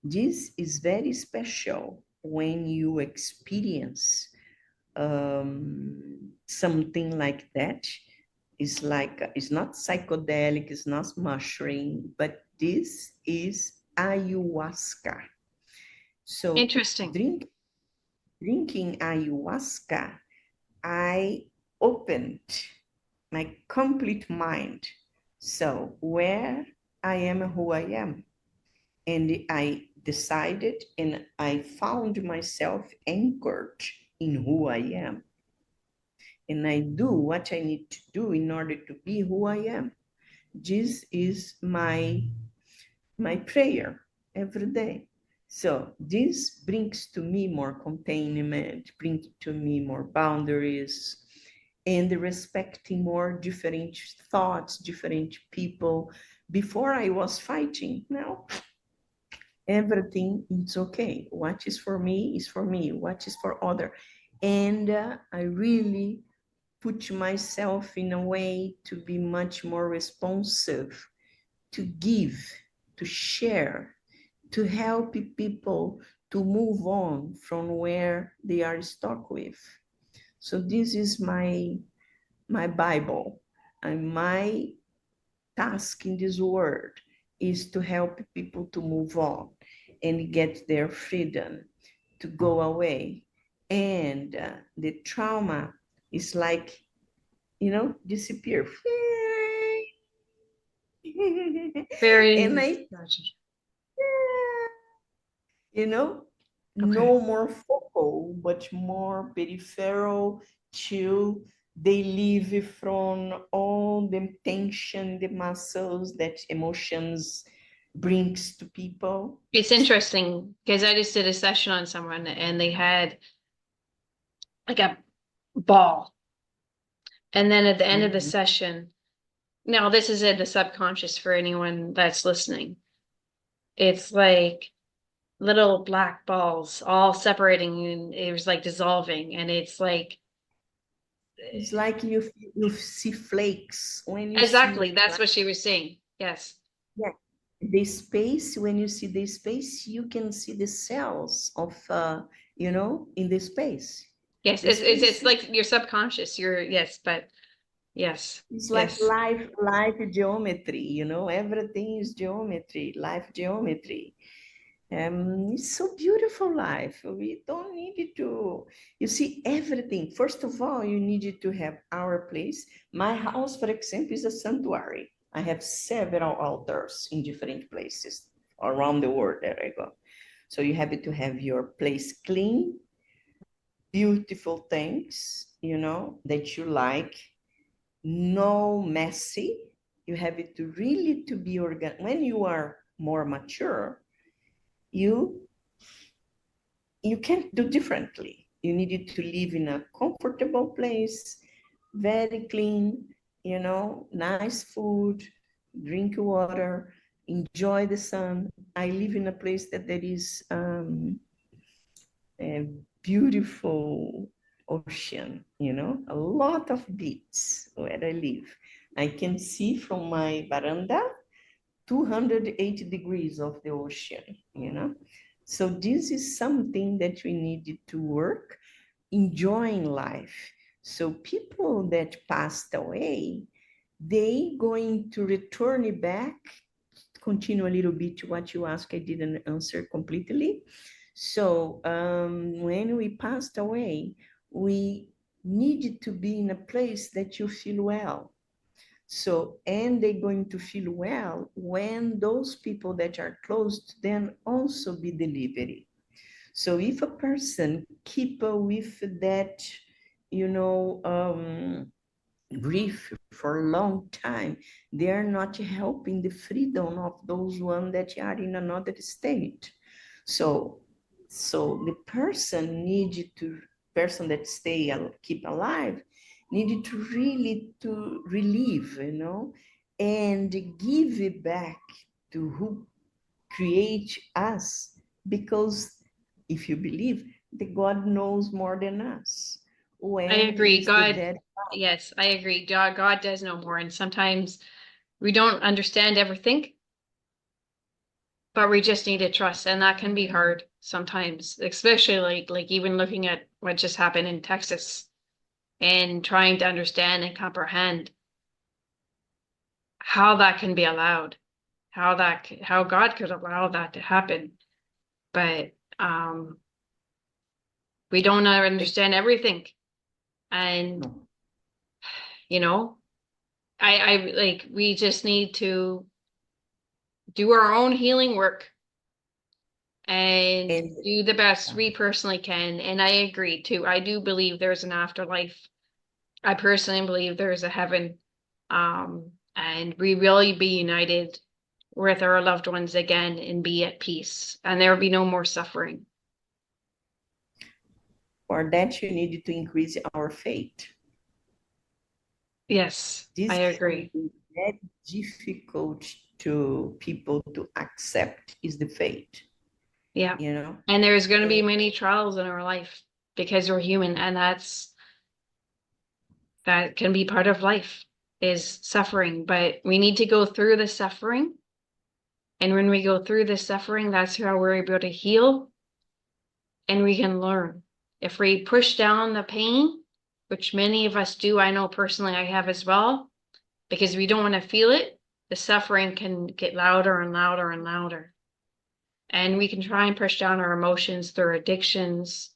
this is very special when you experience something like that. It's not psychedelic, it's not mushroom, but this is ayahuasca. So Interesting. drinking ayahuasca, I opened my complete mind. So where I am who I am. And I decided and I found myself anchored in who I am. And I do what I need to do in order to be who I am. This is my prayer every day. So this brings to me more containment, brings to me more boundaries, and respecting more different thoughts, different people. Before I was fighting. Now everything is okay. What is for me is for me. What is for other? And I really put myself in a way to be much more responsive, to give, to share, to help people to move on from where they are stuck with. So this is my Bible, and my task in this world is to help people to move on and get their freedom to go away. And the trauma is like, disappear. Very. And I, Gotcha. Okay. no more focal, but more peripheral to they live from all the tension, the muscles that emotions brings to people. It's interesting because I just did a session on someone and they had like a ball. And then at the end of the session, now this is in the subconscious for anyone that's listening. It's like little black balls all separating and it was like dissolving. And it's like It's like you see flakes when you exactly see, that's what she was saying. Yes. yeah, the space. When you see the space, you can see the cells of in the space. Yes, The it's space like your subconscious. Yes, but yes, is like yes. life geometry. Everything is geometry, life geometry. It's so beautiful life. We don't need to, you see everything. First of all, you need to have our place. My house, for example, is a sanctuary. I have several altars in different places around the world that I go. So you have to have your place clean, beautiful things, that you like, no messy. You have it to really to be when you are more mature, you you can't do differently. You needed to live in a comfortable place, very clean, nice food, drink water, enjoy the sun. I live in a place that there is a beautiful ocean, a lot of beach where I live. I can see from my veranda 280 degrees of the ocean. So this is something that we needed to work, enjoying life. So people that passed away, they going to return it back, continue a little bit to what you asked, I didn't answer completely. So when we passed away, we needed to be in a place that you feel well. So, and they're going to feel well when those people that are close to them also be delivered. So if a person keep with that, grief for a long time, they are not helping the freedom of those one that are in another state. So, the person that keep alive, needed to really to relieve, and give it back to who create us, because if you believe that God knows more than us I when agree. he's the God, dead. yes, I agree. God does know more. And sometimes we don't understand everything, but we just need to trust. And that can be hard sometimes, especially like even looking at what just happened in Texas and trying to understand and comprehend how that can be allowed, how God could allow that to happen. But we don't understand everything. And No. you know, I like we just need to do our own healing work and And do the best we personally can. And I agree too. I do believe there's an afterlife. I personally believe there's a heaven. And we really be united with our loved ones again and be at peace. And there will be no more suffering. for that, you need to increase our faith. Yes, I This is agree. something very difficult to people to accept, is the faith, Yeah. you know. And there's going to be And many trials in our life because we're human, and that can be part of life is suffering, but we need to go through the suffering. And when we go through the suffering, that's how we're able to heal and we can learn. If we push down the pain, which many of us do, I know personally I have as well, because we don't want to feel it, the suffering can get louder and louder and louder. And we can try and push down our emotions through addictions.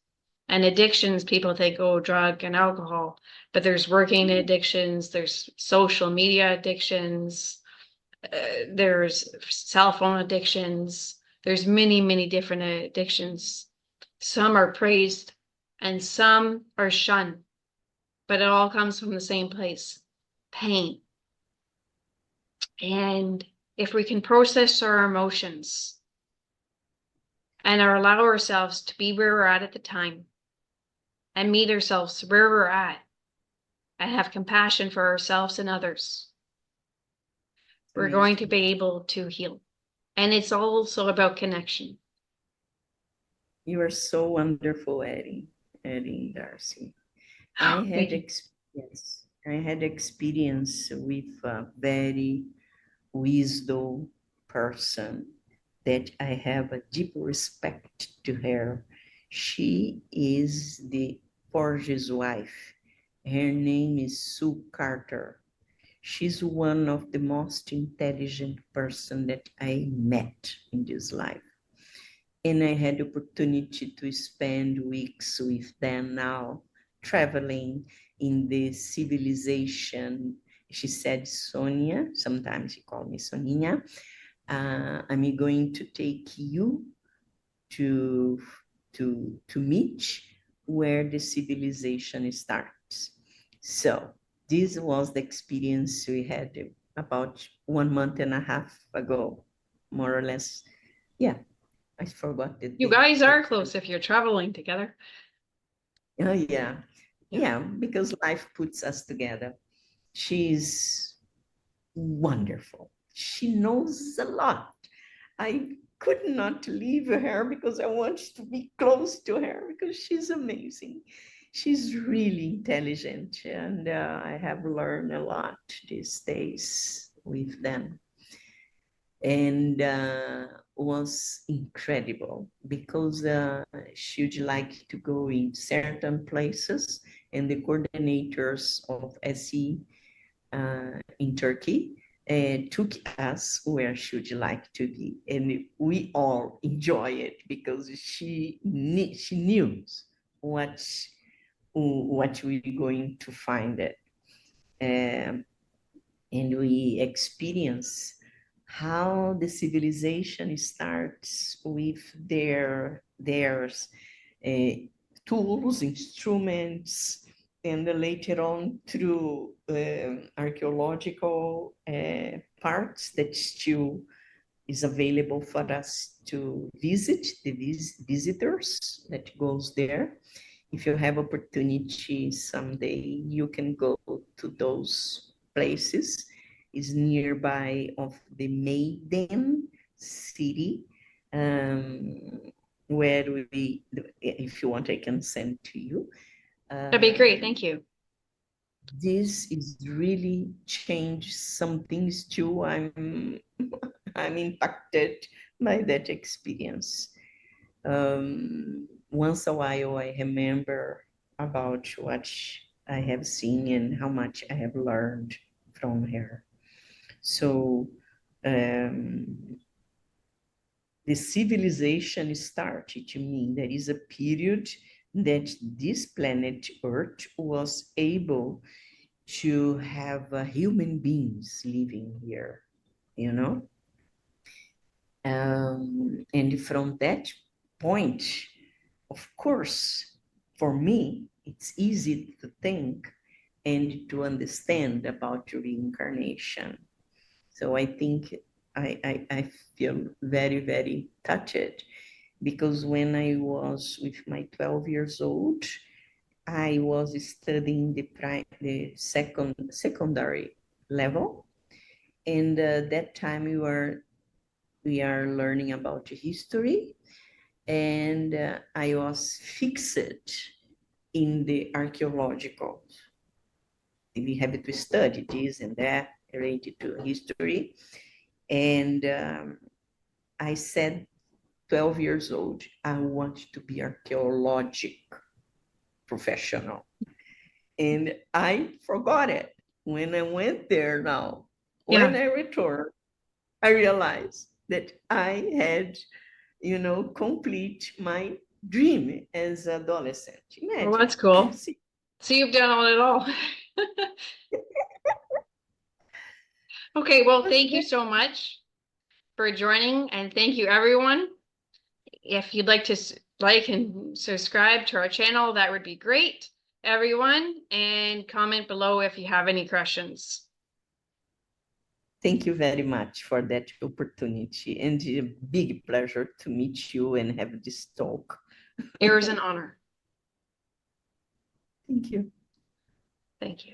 And addictions, people think, oh, drug and alcohol, but there's working addictions, there's social media addictions, there's cell phone addictions, there's many different addictions. Some are praised and some are shunned, but it all comes from the same place, pain. And if we can process our emotions and allow ourselves to be where we're at the time and meet ourselves where we're at and have compassion for ourselves and others, we're going to amazing. be able to heal. And it's also about connection. You are so wonderful, Erin Darcy. I Thank had you. experience. I had experience with a very wisdom person that I have a deep respect to her. She is the Porges wife. Her name is Sue Carter. She's one of the most intelligent person that I met in this life. And I had the opportunity to spend weeks with them now, traveling in the civilization. She said, Sonia, sometimes she called me Sonia, I'm going to take you to, to meet where the civilization starts. So this was the experience we had about 1 month and a half ago, more or less. Yeah, I forgot the You date. guys are close if you're traveling together. Oh, yeah. Yeah. Yeah, because life puts us together. She's wonderful. She knows a lot. I could not leave her because I want to be close to her because she's amazing. She's really intelligent, and I have learned a lot these days with them. And was incredible because she'd like to go in certain places, and the coordinators of SE in Turkey took us where should you like to be, and we all enjoy it because she knew what we're going to find it, um, and we experience how the civilization starts with their uh, tools, instruments, and later on through archaeological parts that still is available for us to visit, the visitors that goes there. If you have opportunity someday, you can go to those places. Is nearby of the Maiden city, where we, if you want, I can send to you. That'd be great. Thank you. This is really changed some things too. I'm impacted by that experience. Once a while, I remember about what I have seen and how much I have learned from her. So um, the civilization started to mean there is a period that this planet Earth was able to have human beings living here, you know? And from that point, of course, for me, it's easy to think and to understand about reincarnation. So I think I feel very, very touched because when I was with my 12 years old, I was studying the secondary level. And that time we are learning about history, and I was fixed in the archaeological. We have to study this and that related to history. And I said, 12 years old, I want to be archaeologic professional. And I forgot it. When I went there now, when Yeah. I returned, I realized that I had, complete my dream as adolescent. Well, Imagine. that's cool. See, So you've done it all. Okay, well, was thank you so much for joining, and thank you, everyone. If you'd like to like and subscribe to our channel, that would be great, everyone, and comment below if you have any questions. Thank you very much for that opportunity, and a big pleasure to meet you and have this talk. It was an honor. Thank you. Thank you.